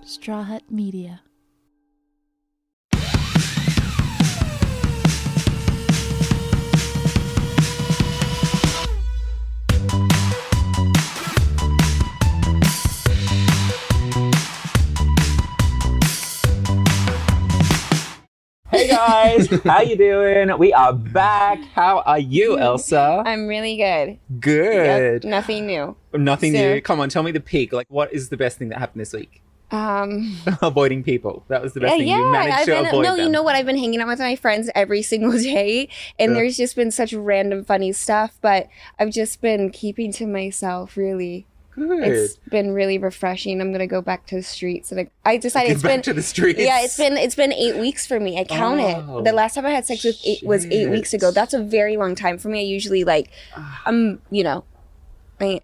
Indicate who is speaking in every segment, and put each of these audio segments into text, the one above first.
Speaker 1: Straw Hut Media.
Speaker 2: Hey guys, how you doing? We are back. How are you, Elsa?
Speaker 3: I'm really good.
Speaker 2: Good.
Speaker 3: Yep, nothing new.
Speaker 2: Nothing
Speaker 3: So-
Speaker 2: new. Come on, tell me the peak. Like, what is the best thing that happened this week? Avoiding people. That was the best thing. You managed to avoid them.
Speaker 3: You know what? I've been hanging out with my friends every single day, and
Speaker 2: Yeah.
Speaker 3: there's just been such random funny stuff, but I've just been keeping to myself, really.
Speaker 2: Good.
Speaker 3: It's been really refreshing. I'm gonna go back to the streets, and I decided
Speaker 2: Get
Speaker 3: it's
Speaker 2: back
Speaker 3: been
Speaker 2: to the streets.
Speaker 3: Yeah, it's been 8 weeks for me. I counted.
Speaker 2: Oh,
Speaker 3: The last time I had sex with was 8 weeks ago. That's a very long time for me. I usually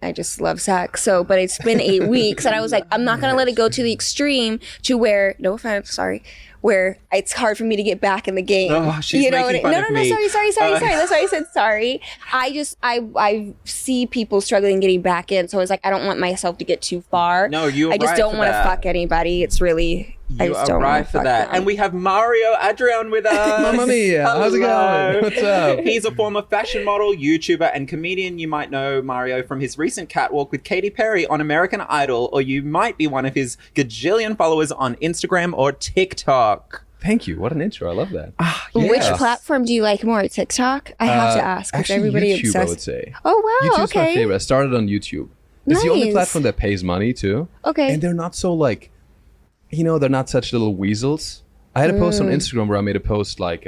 Speaker 3: I just love sex. So, but it's been 8 weeks, and I was like, I'm not gonna let it go to the extreme to where, no offense, sorry, where it's hard for me to get back in the game.
Speaker 2: Oh, she's making fun of me.
Speaker 3: Sorry. That's why I said sorry. I see people struggling getting back in, so I was like, I don't want myself to get too far.
Speaker 2: No, you are
Speaker 3: I just
Speaker 2: right
Speaker 3: don't
Speaker 2: for
Speaker 3: want to
Speaker 2: that.
Speaker 3: fuck anybody. It's really. I
Speaker 2: You
Speaker 3: just
Speaker 2: are
Speaker 3: don't wanna
Speaker 2: right for
Speaker 3: fuck
Speaker 2: that.
Speaker 3: them.
Speaker 2: And we have Mario Adrion with us.
Speaker 4: Mamma mia. How's it
Speaker 2: Hello.
Speaker 4: going? What's up?
Speaker 2: He's a former fashion model, YouTuber, and comedian. You might know Mario from his recent catwalk with Katy Perry on American Idol, or you might be one of his gajillion followers on Instagram or TikTok.
Speaker 4: Thank you. What an intro. I love that.
Speaker 3: Which
Speaker 4: Yes.
Speaker 3: platform do you like more? TikTok? I have to ask because
Speaker 4: Actually,
Speaker 3: everybody
Speaker 4: YouTube,
Speaker 3: obsessed.
Speaker 4: I would say.
Speaker 3: Oh wow!
Speaker 4: YouTube's my
Speaker 3: Okay.
Speaker 4: favorite. I started on YouTube. It's the only
Speaker 3: Nice.
Speaker 4: platform that pays money too.
Speaker 3: Okay.
Speaker 4: And they're not so like, they're not such little weasels. I had a post on Instagram where I made a post like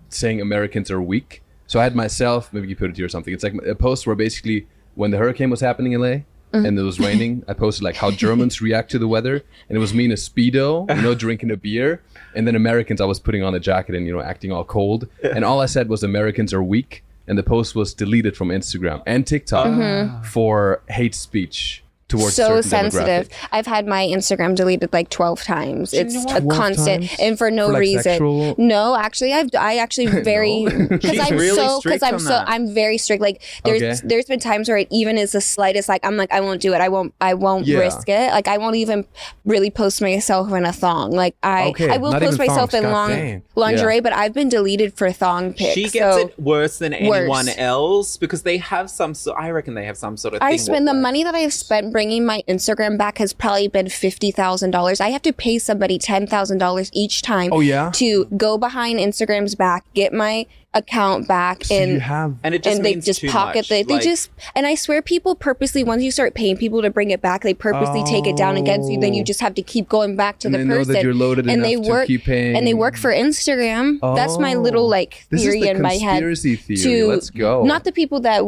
Speaker 4: saying Americans are weak. So I had myself, maybe you put it here or something. It's like a post where basically when the hurricane was happening in LA and it was raining, I posted like how Germans react to the weather. And it was me in a Speedo, drinking a beer. And then Americans, I was putting on a jacket and, acting all cold. And all I said was Americans are weak. And the post was deleted from Instagram and TikTok for hate speech towards
Speaker 3: So
Speaker 4: certain
Speaker 3: sensitive.
Speaker 4: demographic.
Speaker 3: I've had my Instagram deleted like 12 times. It's a
Speaker 4: 12
Speaker 3: constant
Speaker 4: times?
Speaker 3: and for no
Speaker 4: For, like,
Speaker 3: reason.
Speaker 4: sexual-
Speaker 3: No, actually, I actually very because
Speaker 2: She's
Speaker 3: I'm
Speaker 2: really strict on that.
Speaker 3: I'm very strict. Like there's been times where it even is the slightest like I'm like I won't do it. I won't
Speaker 4: Yeah.
Speaker 3: risk it. Like I won't even really post myself in a thong. Like I will
Speaker 4: not
Speaker 3: post
Speaker 4: even
Speaker 3: myself
Speaker 4: thongs,
Speaker 3: in
Speaker 4: god dang.
Speaker 3: lingerie,
Speaker 4: Yeah.
Speaker 3: but I've been deleted for thong pics.
Speaker 2: She gets
Speaker 3: so
Speaker 2: it worse than anyone
Speaker 3: Worse.
Speaker 2: else because they have I reckon they have some sort of thing.
Speaker 3: I spend the
Speaker 2: that
Speaker 3: money that I've spent bringing my Instagram back has probably been $50,000. I have to pay somebody $10,000 each time.
Speaker 4: Oh, yeah?
Speaker 3: To go behind Instagram's back, get my account back,
Speaker 4: So
Speaker 3: and
Speaker 4: you have...
Speaker 2: And it just
Speaker 3: and they
Speaker 2: means
Speaker 3: just
Speaker 2: too
Speaker 3: pocket
Speaker 2: much.
Speaker 3: they
Speaker 2: Like-
Speaker 3: just and I swear people purposely once you start paying people to bring it back, they purposely take it down again. So then you just have to keep going back to
Speaker 4: And
Speaker 3: the
Speaker 4: they know
Speaker 3: person.
Speaker 4: that you're loaded
Speaker 3: and they
Speaker 4: enough to
Speaker 3: work
Speaker 4: keep paying.
Speaker 3: and they work for Instagram. That's my little like
Speaker 4: This
Speaker 3: theory
Speaker 4: is the
Speaker 3: in my head.
Speaker 4: conspiracy theory. Let's go.
Speaker 3: Not the people that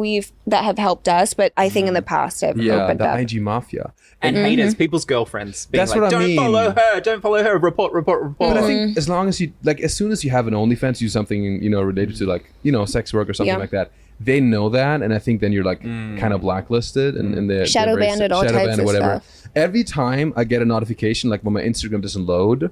Speaker 3: have helped us, but I think in the past have opened
Speaker 4: the
Speaker 3: up.
Speaker 4: IG mafia.
Speaker 2: And haters, people's girlfriends. Being
Speaker 4: That's
Speaker 2: like,
Speaker 4: what I
Speaker 2: don't
Speaker 4: mean.
Speaker 2: don't follow her, report.
Speaker 4: But I think as long as you as soon as you have an OnlyFans, do something related to sex work or something
Speaker 3: Yeah.
Speaker 4: like that. They know that, and I think then you're like kind of blacklisted and they're
Speaker 3: Shadow
Speaker 4: very
Speaker 3: banned, all
Speaker 4: shadow
Speaker 3: types
Speaker 4: banned or
Speaker 3: of
Speaker 4: whatever.
Speaker 3: stuff.
Speaker 4: Every time I get a notification, like when my Instagram doesn't load,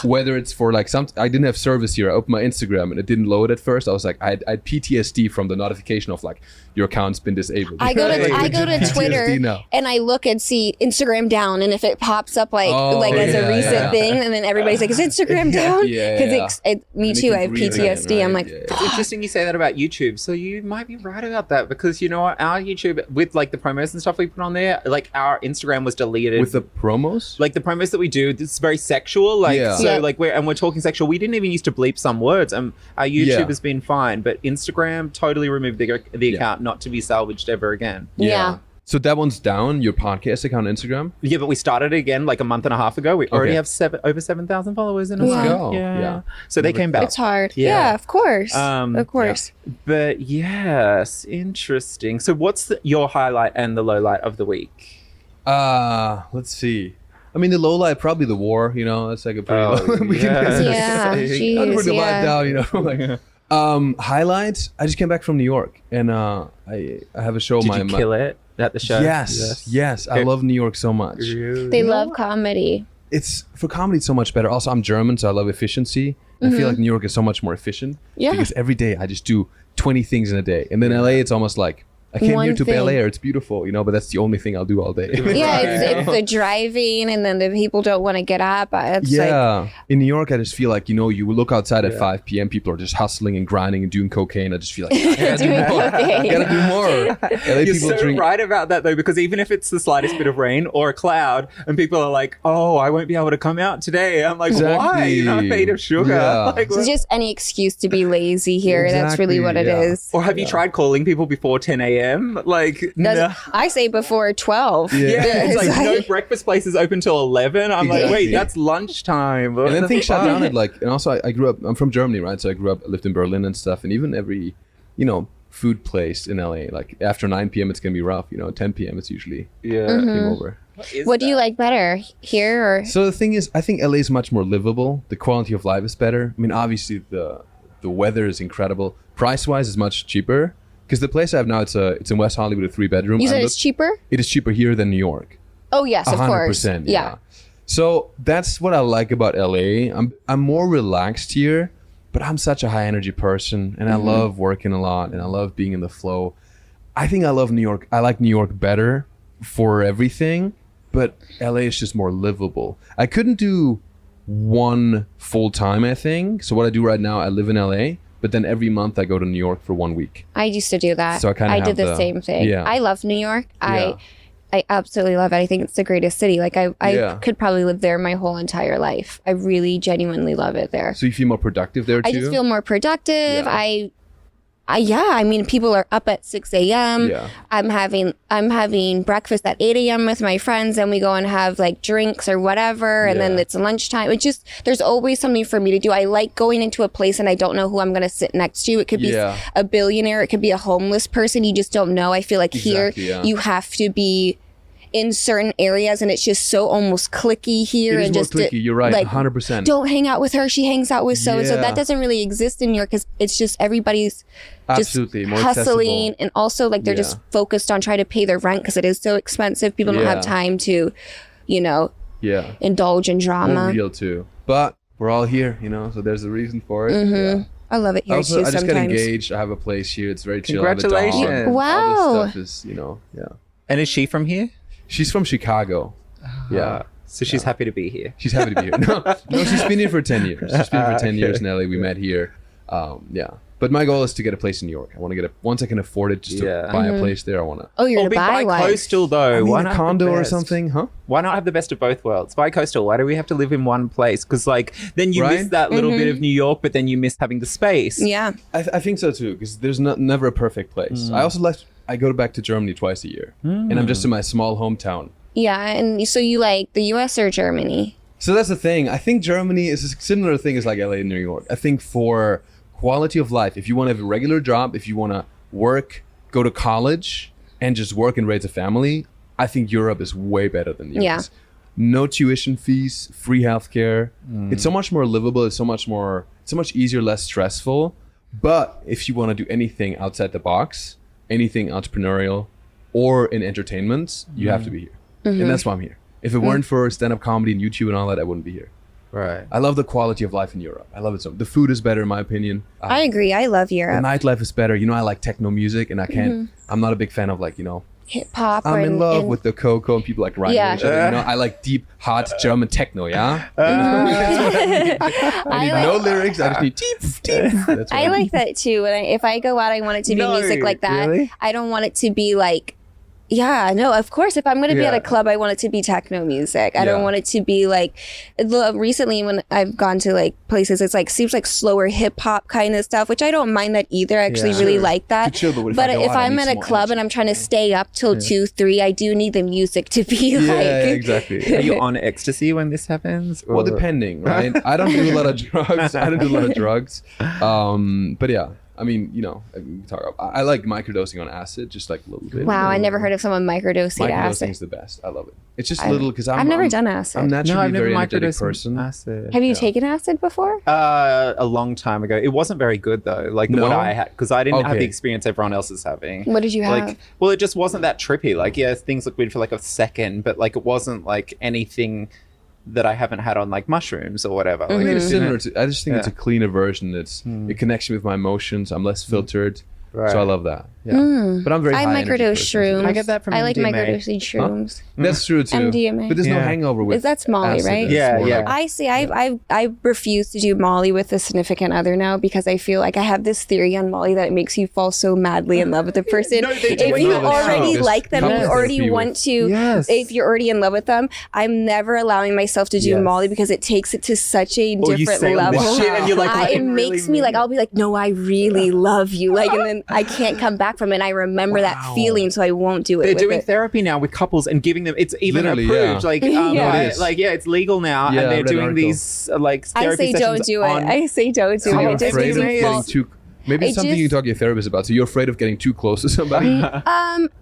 Speaker 4: whether it's for like I didn't have service here. I opened my Instagram and it didn't load at first. I was like, I had PTSD from the notification of like your account's been disabled.
Speaker 3: I go to
Speaker 4: PTSD
Speaker 3: Twitter
Speaker 4: now.
Speaker 3: and I look and see Instagram down, and if it pops up as a recent thing, and then everybody's like, "Is Instagram down?"
Speaker 4: Yeah,
Speaker 3: Because me
Speaker 4: And
Speaker 3: too.
Speaker 4: you
Speaker 3: I have
Speaker 4: can breathe
Speaker 3: PTSD.
Speaker 4: again,
Speaker 3: I'm
Speaker 4: right?
Speaker 3: like,
Speaker 4: Yeah.
Speaker 2: It's interesting you say that about YouTube. So you might be right about that because you know what? Our YouTube, with like the promos and stuff we put on there, like our Instagram was deleted.
Speaker 4: With the promos?
Speaker 2: like the promos that we do, this is very sexual. Like
Speaker 4: Yeah.
Speaker 2: so,
Speaker 3: Yeah.
Speaker 2: like we're talking sexual. We didn't even used to bleep some words. Our YouTube
Speaker 4: Yeah.
Speaker 2: has been fine, but Instagram totally removed the
Speaker 4: Yeah.
Speaker 2: account, not to be salvaged ever again.
Speaker 3: Yeah.
Speaker 4: So that one's down, your podcast account on Instagram?
Speaker 2: Yeah, but we started it again like a month and a half ago. We already
Speaker 4: Okay.
Speaker 2: have over 7,000 followers in a
Speaker 3: Let's
Speaker 2: month.
Speaker 4: go.
Speaker 2: Yeah.
Speaker 4: Yeah.
Speaker 2: So they came back.
Speaker 3: it's hard.
Speaker 2: Yeah.
Speaker 3: Yeah, of course.
Speaker 2: Of
Speaker 3: course.
Speaker 2: But yes, interesting. So what's your highlight and the low light of the week?
Speaker 4: Let's see. I mean, the low light, probably the war, that's like a pretty we can-
Speaker 3: Yeah,
Speaker 4: I'd
Speaker 3: jeez,
Speaker 4: put the light
Speaker 3: yeah.
Speaker 4: down, like, highlights, I just came back from New York and I have a show.
Speaker 2: Did you kill it at the show?
Speaker 4: Yes. I love New York so much.
Speaker 3: They love comedy.
Speaker 4: It's for comedy, it's so much better. Also, I'm German, so I love efficiency. I feel like New York is so much more efficient
Speaker 3: Yeah.
Speaker 4: because every day I just do 20 things in a day. And then LA, it's almost like I came
Speaker 3: one
Speaker 4: here to
Speaker 3: thing.
Speaker 4: Bel Air. It's beautiful, but that's the only thing I'll do all day.
Speaker 3: Yeah, it's the driving, and then the people don't want to get up. It's like,
Speaker 4: in New York, I just feel like, you look outside at 5 p.m., people are just hustling and grinding and doing cocaine. I just feel like, I gotta do more. I gotta do more. LA
Speaker 2: You're
Speaker 4: people
Speaker 2: so
Speaker 4: drink.
Speaker 2: right about that, though, because even if it's the slightest bit of rain or a cloud, and people are like, "Oh, I won't be able to come out today," I'm like, "Why? You're not made of sugar."
Speaker 4: Yeah.
Speaker 2: Like,
Speaker 3: it's just any excuse to be lazy here. That's really what it
Speaker 4: Exactly,
Speaker 3: is.
Speaker 2: or have you tried calling people before 10 a.m.? Like, no.
Speaker 3: I say before 12.
Speaker 2: Yeah, it's like no breakfast places open till 11. I'm like, wait, that's lunchtime.
Speaker 4: And then things shut down at and also I grew up, I'm from Germany, right? So I lived in Berlin and stuff. And even every, food place in LA, like after 9 p.m. it's going to be rough. 10 p.m. it's usually game over.
Speaker 3: What do you like better, here or?
Speaker 4: So the thing is, I think LA is much more livable. The quality of life is better. I mean, obviously the weather is incredible. Price-wise, it's much cheaper. Because the place I have now, it's in West Hollywood, a 3-bedroom.
Speaker 3: You said it's cheaper?
Speaker 4: It is cheaper here than New York.
Speaker 3: Oh yes, of course.
Speaker 4: 100%. Yeah. So that's what I like about LA. I'm more relaxed here, but I'm such a high energy person, and I love working a lot, and I love being in the flow. I think I love New York. I like New York better for everything, but LA is just more livable. I couldn't do one full time, I think. So what I do right now, I live in LA. But then every month I go to New York for 1 week.
Speaker 3: I used to do that.
Speaker 4: So I
Speaker 3: did the same thing.
Speaker 4: Yeah.
Speaker 3: I love New York.
Speaker 4: Yeah.
Speaker 3: I absolutely love it. I think it's the greatest city. Like I could probably live there my whole entire life. I really genuinely love it there.
Speaker 4: So you feel more productive there too?
Speaker 3: I just feel more productive.
Speaker 4: Yeah.
Speaker 3: I mean, people are up at 6 a.m.
Speaker 4: Yeah.
Speaker 3: I'm having breakfast at 8 a.m. with my friends, and we go and have like drinks or whatever, and then it's lunchtime. It's just, there's always something for me to do. I like going into a place and I don't know who I'm going to sit next to. It could be a billionaire. It could be a homeless person. You just don't know. I feel like here you have to be in certain areas, and it's just so almost cliquey here.
Speaker 4: It is
Speaker 3: and
Speaker 4: more
Speaker 3: just
Speaker 4: cliquey. You're right,
Speaker 3: like,
Speaker 4: 100%.
Speaker 3: Don't hang out with her. She hangs out with so and so.
Speaker 4: Yeah.
Speaker 3: That doesn't really exist in New York because it's just everybody's
Speaker 4: Absolutely,
Speaker 3: just
Speaker 4: more
Speaker 3: hustling,
Speaker 4: accessible.
Speaker 3: and also like they're just focused on trying to pay their rent because it is so expensive. People don't have time to, indulge in drama.
Speaker 4: More real too. But we're all here, so there's a reason for it. Yeah.
Speaker 3: I love it here
Speaker 4: Also,
Speaker 3: too.
Speaker 4: I just got
Speaker 3: sometimes.
Speaker 4: engaged. I have a place here. It's very chill. I have a dog.
Speaker 2: Congratulations.
Speaker 3: Wow.
Speaker 4: All this stuff is, yeah.
Speaker 2: And is she from here?
Speaker 4: She's from Chicago. Yeah.
Speaker 2: So she's happy to be here.
Speaker 4: She's happy to be here. No, she's been here for 10 years. She's been here for 10 years in LA. We met here. Yeah. But my goal is to get a place in New York. I want to get once I can afford it, just to buy a place there. I want to.
Speaker 3: Oh, you're
Speaker 2: Or
Speaker 3: to
Speaker 2: be
Speaker 3: buy one.
Speaker 2: bi-coastal, though. Why
Speaker 4: a
Speaker 2: not have
Speaker 4: condo
Speaker 2: the
Speaker 4: or
Speaker 2: best?
Speaker 4: something, huh?
Speaker 2: Why not have the best of both worlds? Bi-coastal. Why do we have to live in one place? Because then you miss
Speaker 4: Right?
Speaker 2: that little bit of New York, but then you miss having the space.
Speaker 3: Yeah.
Speaker 4: I think so too, because there's never a perfect place. I also I go back to Germany twice a year, and I'm just in my small hometown.
Speaker 3: Yeah. And so you like the US or Germany?
Speaker 4: So that's the thing. I think Germany is a similar thing as like LA and New York. I think for quality of life, if you want to have a regular job, if you want to work, go to college, and just work and raise a family, I think Europe is way better than the US. No tuition fees, free healthcare. It's so much more livable. It's so much easier, less stressful. But if you want to do anything outside the box, anything entrepreneurial or in entertainment, you have to be here. And that's why I'm here. If it weren't for stand-up comedy and YouTube and all that, I wouldn't be here.
Speaker 2: Right.
Speaker 4: I love the quality of life in Europe. I love it so. The food is better in my opinion.
Speaker 3: I agree. I love
Speaker 4: The
Speaker 3: Europe.
Speaker 4: nightlife is better. I like techno music, and I can't. I'm not a big fan of
Speaker 3: Hip hop.
Speaker 4: I'm in love with the cocoa and people like writing each other. I like deep, hot German techno. Yeah. I need no lyrics. I just need deep. That's what
Speaker 3: I like that too. And if I go out, I want it to be music like that.
Speaker 2: Really?
Speaker 3: I don't want it to be like, of course. If I'm going to be at a club, I want it to be techno music. I don't want it to be like, recently when I've gone to like places, it's like, seems like slower hip hop kind of stuff, which I don't mind that either. I actually really like that.
Speaker 4: To chill,
Speaker 3: but
Speaker 4: if
Speaker 3: I'm at a club and I'm trying to stay up till 2, 3, I do need the music to be like.
Speaker 4: Yeah, exactly.
Speaker 2: Are you on ecstasy when this happens?
Speaker 4: Well, depending, right? I don't do a lot of drugs. But yeah. I mean, I like microdosing on acid, just like a little bit.
Speaker 3: Wow, I never heard of someone microdosing
Speaker 4: Microdosing
Speaker 3: acid.
Speaker 4: is the best. I love it. It's just a little because
Speaker 3: I've never done acid.
Speaker 4: I'm naturally
Speaker 2: I've
Speaker 4: a
Speaker 2: never
Speaker 4: very energetic
Speaker 2: microdosed
Speaker 4: person.
Speaker 2: acid.
Speaker 3: Have you taken acid before?
Speaker 2: A long time ago. It wasn't very good though. Like the
Speaker 4: No?
Speaker 2: one I had, because I didn't have
Speaker 4: Okay.
Speaker 2: the experience everyone else is having.
Speaker 3: What did you have?
Speaker 2: Like, well, it just wasn't that trippy. Like, yeah, things look weird for like a second, but like it wasn't like anything that I haven't had on like mushrooms or whatever. Like,
Speaker 4: I mean, it's
Speaker 2: it didn't-
Speaker 4: similar to. I just think it's a cleaner version. It connects me with my emotions. I'm less filtered.
Speaker 2: Right.
Speaker 4: So I love that. Yeah. But I'm very
Speaker 3: I
Speaker 4: high
Speaker 3: microdose
Speaker 4: energy person.
Speaker 3: shrooms.
Speaker 2: I get that from
Speaker 3: I like
Speaker 2: MDMA.
Speaker 3: microdosing shrooms.
Speaker 4: That's true too.
Speaker 3: MDMA.
Speaker 4: But there's no
Speaker 2: Yeah.
Speaker 4: hangover with
Speaker 3: That's Molly,
Speaker 4: acid.
Speaker 3: right?
Speaker 4: It's
Speaker 2: Yeah,
Speaker 4: more
Speaker 2: yeah.
Speaker 4: like-
Speaker 3: I see. I refuse to do Molly with a significant other now because I feel like I have this theory on Molly that it makes you fall so madly in love with the person.
Speaker 2: No, they do
Speaker 3: If
Speaker 2: it
Speaker 3: you
Speaker 2: all the time.
Speaker 3: already
Speaker 4: There's
Speaker 3: like them, you
Speaker 4: couples
Speaker 3: already
Speaker 4: therapy
Speaker 3: want
Speaker 4: with-
Speaker 3: to.
Speaker 2: Yes.
Speaker 3: If you're already in love with them, I'm never allowing myself to do
Speaker 2: Yes.
Speaker 3: Molly because it takes it to such a
Speaker 2: Or you
Speaker 3: different
Speaker 2: say all this
Speaker 3: level.
Speaker 2: shit and you're like,
Speaker 3: it
Speaker 2: I really
Speaker 3: makes me
Speaker 2: mean
Speaker 3: like
Speaker 2: it.
Speaker 3: I'll be like, no, I really love you, like, and then I can't come back from it. And I remember that feeling, so I won't do it.
Speaker 2: They're
Speaker 3: with
Speaker 2: doing
Speaker 3: it.
Speaker 2: therapy now with couples and giving them. It's even
Speaker 4: Literally,
Speaker 2: approved.
Speaker 4: yeah.
Speaker 2: Like,
Speaker 3: Yeah.
Speaker 4: It is.
Speaker 2: it's legal now,
Speaker 4: Yeah, I
Speaker 2: and they're
Speaker 4: read an
Speaker 2: doing
Speaker 4: article.
Speaker 2: these like
Speaker 3: I
Speaker 2: therapy
Speaker 3: say don't
Speaker 2: sessions
Speaker 3: do it.
Speaker 2: on-
Speaker 3: I say don't do
Speaker 4: So
Speaker 3: it.
Speaker 4: you're
Speaker 3: It just
Speaker 4: afraid
Speaker 3: makes
Speaker 4: of
Speaker 3: me
Speaker 4: getting
Speaker 3: fall.
Speaker 4: too. Maybe it's
Speaker 3: It
Speaker 4: something you
Speaker 3: just-
Speaker 4: can talk to your therapist about. So you're afraid of getting too close to somebody.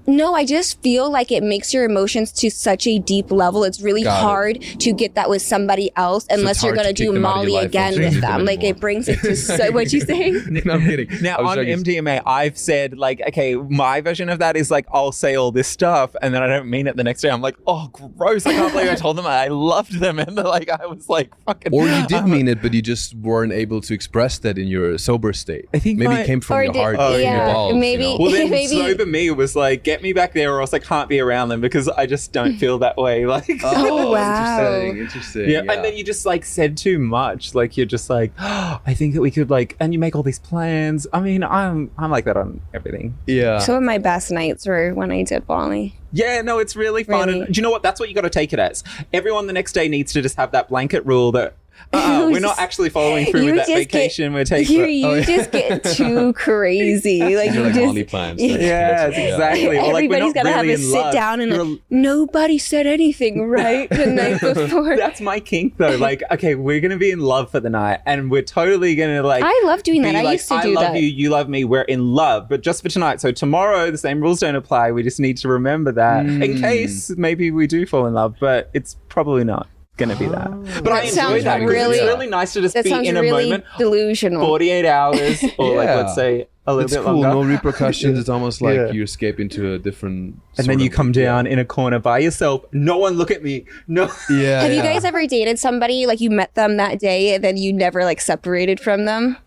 Speaker 3: No, I just feel like it makes your emotions to such a deep level. It's really
Speaker 4: Got it.
Speaker 3: hard to get that with somebody else unless
Speaker 4: it's
Speaker 3: you're
Speaker 4: hard
Speaker 3: going
Speaker 4: to
Speaker 3: to
Speaker 4: kick
Speaker 3: do
Speaker 4: them out of your
Speaker 3: Molly
Speaker 4: life
Speaker 3: again
Speaker 4: once you
Speaker 3: with
Speaker 4: meet them
Speaker 3: them. Like
Speaker 4: anymore.
Speaker 3: it brings it to so. What'd you say?
Speaker 4: No, I'm kidding.
Speaker 2: Now
Speaker 4: I was
Speaker 2: on
Speaker 4: joking.
Speaker 2: MDMA, I've said like, okay, my version of that is like I'll say all this stuff and then I don't mean it the next day. I'm like, oh, gross! I can't believe I told them I loved them, and they're like, I was like, fucking.
Speaker 4: Or you did mean it, but you just weren't able to express that in your sober state.
Speaker 2: I think
Speaker 4: maybe
Speaker 2: my-
Speaker 4: it came from
Speaker 3: Or
Speaker 4: your
Speaker 3: did-
Speaker 4: heart.
Speaker 3: oh,
Speaker 4: and
Speaker 3: yeah,
Speaker 4: your balls,
Speaker 3: maybe-
Speaker 4: You know?
Speaker 2: Well, then
Speaker 3: Maybe-
Speaker 2: sober me was like, get me back there, or else I can't be around them because I just don't feel that way. Like,
Speaker 3: Oh, wow.
Speaker 4: Interesting.
Speaker 2: yeah. And then you just like said too much. Like you're just like, oh, I think that we could like, and you make all these plans. I mean, I'm like that on everything.
Speaker 4: yeah.
Speaker 3: Some of my best nights were when I did Molly.
Speaker 2: Yeah, no, it's really fun.
Speaker 3: Really?
Speaker 2: And do you know what? That's what you got to take it as. Everyone the next day needs to just have that blanket rule that we're not actually following through with that vacation we're taking.
Speaker 3: You just get too crazy. Like
Speaker 4: You're
Speaker 3: you
Speaker 4: like
Speaker 3: just.
Speaker 4: Molly plans.
Speaker 2: Yes, exactly. Or like, we're
Speaker 3: Everybody's
Speaker 2: not
Speaker 3: got to have
Speaker 2: really
Speaker 3: a
Speaker 2: in
Speaker 3: sit
Speaker 2: love.
Speaker 3: down and
Speaker 2: You're
Speaker 3: like, nobody said anything right the night before.
Speaker 2: That's my kink though. Like, okay, we're gonna be in love for the night, and we're totally gonna like.
Speaker 3: I love doing that.
Speaker 2: be
Speaker 3: I
Speaker 2: like,
Speaker 3: used to
Speaker 2: I
Speaker 3: do
Speaker 2: love
Speaker 3: that.
Speaker 2: you, you love me. We're in love, but just for tonight. So tomorrow, the same rules don't apply. We just need to remember that in case maybe we do fall in love, but it's probably not gonna be that. But I enjoy
Speaker 3: sounds
Speaker 2: that. 'cause
Speaker 3: really-
Speaker 2: it's really nice to just
Speaker 3: That
Speaker 2: be
Speaker 3: sounds
Speaker 2: in a
Speaker 3: really
Speaker 2: moment.
Speaker 3: delusional.
Speaker 2: 48 hours, or like
Speaker 4: Yeah.
Speaker 2: let's say a little
Speaker 4: It's
Speaker 2: bit
Speaker 4: cool.
Speaker 2: longer.
Speaker 4: No repercussions. It's almost like
Speaker 2: Yeah.
Speaker 4: you escape into a different.
Speaker 2: And then
Speaker 4: sort
Speaker 2: you
Speaker 4: of-
Speaker 2: come down in a corner by yourself. No one look at me. No.
Speaker 4: Yeah.
Speaker 3: Have you
Speaker 4: yeah.
Speaker 3: guys ever dated somebody like you met them that day and then you never like separated from them?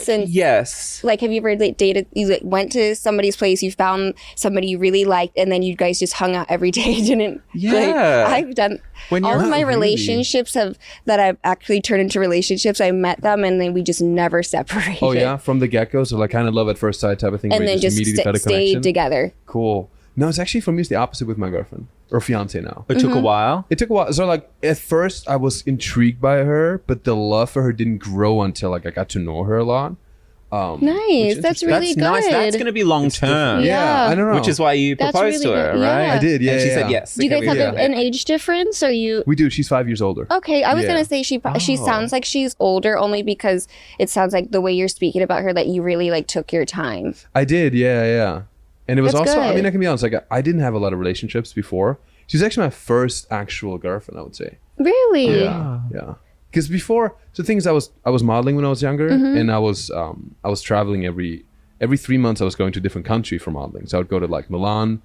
Speaker 3: Since-
Speaker 2: Yes.
Speaker 3: Like, have you ever dated? You like, went to somebody's place, you found somebody you really liked, and then you guys just hung out every day. Didn't?
Speaker 2: Yeah.
Speaker 3: Like, I've done
Speaker 2: When
Speaker 3: all
Speaker 2: you're
Speaker 3: of my
Speaker 4: not really-
Speaker 3: relationships that I've actually turned into relationships. I met them and then we just never separated.
Speaker 4: Oh yeah, from the get go. So like kind of love at first sight type of thing.
Speaker 3: And
Speaker 4: where
Speaker 3: then
Speaker 4: you
Speaker 3: just
Speaker 4: immediately felt a
Speaker 3: stayed
Speaker 4: connection.
Speaker 3: together.
Speaker 4: Cool. No, it's actually for me. It's the opposite with my girlfriend or fiance now.
Speaker 2: It took a while.
Speaker 4: It took a while. So like at first I was intrigued by her, but the love for her didn't grow until like I got to know her a lot.
Speaker 3: Nice. That's really
Speaker 2: That's nice.
Speaker 3: good.
Speaker 2: That's going to be long term.
Speaker 3: Yeah.
Speaker 4: I don't know.
Speaker 2: Which is why you
Speaker 3: That's
Speaker 2: proposed
Speaker 3: really
Speaker 2: to her,
Speaker 3: good.
Speaker 2: right?
Speaker 3: Yeah.
Speaker 4: I did. Yeah,
Speaker 2: And she
Speaker 4: yeah.
Speaker 2: said yes.
Speaker 3: Do you guys
Speaker 2: Okay,
Speaker 3: have
Speaker 2: we did it.
Speaker 3: an age difference? Or you?
Speaker 4: We do. She's 5 years older.
Speaker 3: Okay, I was
Speaker 4: Yeah.
Speaker 3: gonna say she sounds like she's older only because it sounds like the way you're speaking about her that you really like took your time.
Speaker 4: I did. Yeah. And it was
Speaker 3: That's
Speaker 4: also. I
Speaker 3: good.
Speaker 4: mean, I can be honest. Like I didn't have a lot of relationships before. She's actually my first actual girlfriend. I would say.
Speaker 3: Really?
Speaker 4: Yeah. Because before, so the thing is, I was modeling when I was younger,
Speaker 3: Mm-hmm.
Speaker 4: and I was traveling every 3 months. I was going to a different country for modeling. So I would go to like Milan,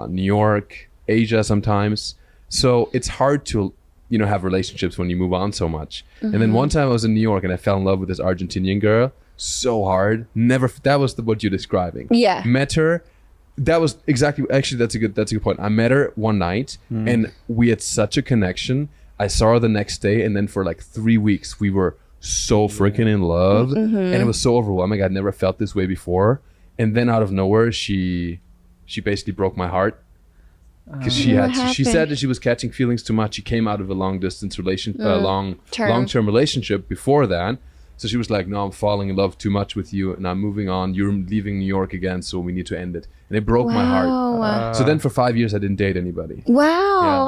Speaker 4: New York, Asia sometimes. So it's hard to have relationships when you move on so much. And then one time I was in New York and I fell in love with this Argentinian girl. So hard. Never. That was what you're describing.
Speaker 3: Yeah.
Speaker 4: Met her. That was exactly. Actually, that's a good point. I met her one night and we had such a connection. I saw her the next day, and then for like 3 weeks we were so freaking in love, and it was so overwhelming. I'd never felt this way before. And then out of nowhere, she basically broke my heart because she
Speaker 3: What
Speaker 4: said
Speaker 3: happened?
Speaker 4: that she was catching feelings too much. She came out of a long distance
Speaker 3: Term.
Speaker 4: long-term relationship before that. So she was like, no, I'm falling in love too much with you and I'm moving on. You're leaving New York again, so we need to end it. And it broke my heart.
Speaker 3: Wow.
Speaker 4: So then for 5 years, I didn't date anybody.
Speaker 3: Wow.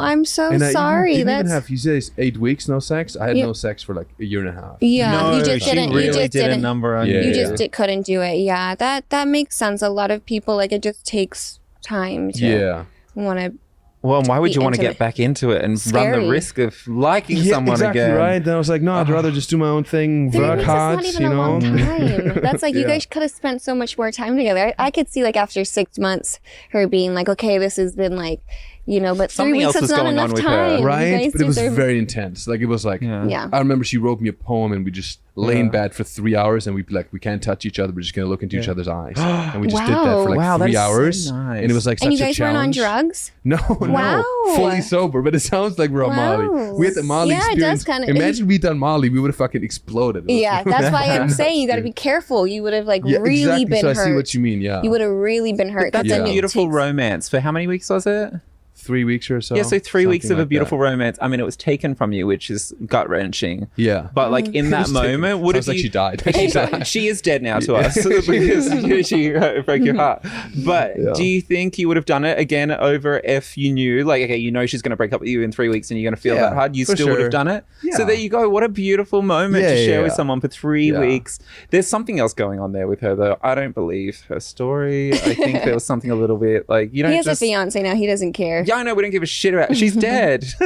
Speaker 4: Yeah.
Speaker 3: I'm so
Speaker 4: And I
Speaker 3: sorry.
Speaker 4: didn't even
Speaker 3: That's
Speaker 4: have, you say 8 weeks, no sex? I had
Speaker 3: Yeah.
Speaker 4: no sex for like a year and a half.
Speaker 3: yeah.
Speaker 2: No,
Speaker 3: you just
Speaker 2: she
Speaker 3: didn't.
Speaker 2: really
Speaker 3: you just
Speaker 2: did a
Speaker 3: didn't.
Speaker 2: number on
Speaker 4: Yeah,
Speaker 3: You
Speaker 2: you.
Speaker 3: just couldn't do it. Yeah. That makes sense. A lot of people like it just takes time to
Speaker 4: Yeah.
Speaker 3: want to.
Speaker 2: Well, why would
Speaker 3: Be
Speaker 2: you want to
Speaker 3: intimate.
Speaker 2: get back into it and run
Speaker 3: Scary.
Speaker 2: the risk of liking
Speaker 4: Yeah,
Speaker 2: someone
Speaker 4: exactly,
Speaker 2: again?
Speaker 4: right? Then I was like, no, I'd rather just do my own thing,
Speaker 3: 3
Speaker 4: work
Speaker 3: weeks is
Speaker 4: hard,
Speaker 3: not even
Speaker 4: you
Speaker 3: a long
Speaker 4: know?
Speaker 3: time. That's like you
Speaker 4: Yeah.
Speaker 3: guys could have spent so much more time together. I could see like after 6 months her being like, okay, this has been like But 3
Speaker 2: Something
Speaker 3: weeks
Speaker 2: else
Speaker 3: is
Speaker 2: was
Speaker 3: not
Speaker 2: going on
Speaker 3: enough
Speaker 2: with her.
Speaker 3: time. You
Speaker 4: Right?
Speaker 3: guys
Speaker 4: But it was
Speaker 3: deserve-
Speaker 4: very intense. Like, it was like,
Speaker 3: Yeah.
Speaker 4: I remember she wrote me a poem and we just lay in bed for 3 hours and we'd be like, we can't touch each other. We're just going to look into each other's eyes. And we just did that for like
Speaker 2: Wow, that
Speaker 4: 3
Speaker 2: is so
Speaker 4: hours.
Speaker 2: nice.
Speaker 4: And it was like such
Speaker 3: And
Speaker 4: a
Speaker 3: you guys weren't on
Speaker 4: challenge.
Speaker 3: drugs?
Speaker 4: No,
Speaker 3: Wow.
Speaker 4: no. Fully sober, but it sounds like we're on Molly.
Speaker 3: Wow.
Speaker 4: We had the Molly
Speaker 3: Yeah, it does
Speaker 4: experience.
Speaker 3: kinda-
Speaker 4: Imagine we'd done Molly, we would have fucking exploded.
Speaker 3: Yeah, that's why I'm saying you got to be careful. You would have
Speaker 4: Yeah,
Speaker 3: really
Speaker 4: exactly.
Speaker 3: been
Speaker 4: So
Speaker 3: hurt.
Speaker 4: I see what you mean, yeah.
Speaker 3: You would have really been hurt. 'cause
Speaker 2: That's
Speaker 3: then
Speaker 2: a
Speaker 3: it
Speaker 2: beautiful
Speaker 3: takes-
Speaker 2: romance. For how many weeks was it?
Speaker 4: 3 weeks or so.
Speaker 2: Yeah, so 3 weeks
Speaker 4: something
Speaker 2: of a
Speaker 4: like
Speaker 2: beautiful
Speaker 4: that.
Speaker 2: romance. I mean, it was taken from you, which is gut wrenching.
Speaker 4: Yeah.
Speaker 2: But like in that moment, would
Speaker 4: Sounds
Speaker 2: have
Speaker 4: like she died.
Speaker 2: She is dead now to us because she broke your heart. But
Speaker 4: Yeah.
Speaker 2: do you think you would have done it again over if you knew, like, okay, she's going to break up with you in 3 weeks and you're going to feel
Speaker 4: Yeah,
Speaker 2: that hard? You
Speaker 4: for
Speaker 2: still would
Speaker 4: sure.
Speaker 2: have done it.
Speaker 4: Yeah.
Speaker 2: So there you go. What a beautiful moment
Speaker 4: Yeah,
Speaker 2: to share
Speaker 4: yeah,
Speaker 2: with
Speaker 4: yeah.
Speaker 2: someone for 3
Speaker 4: Yeah.
Speaker 2: weeks. There's something else going on there with her, though. I don't believe her story. I think there was something a little bit like you don't
Speaker 3: He has
Speaker 2: just.
Speaker 3: a fiance now. He doesn't care.
Speaker 2: Yeah, I know. We don't give a shit about. She's dead. She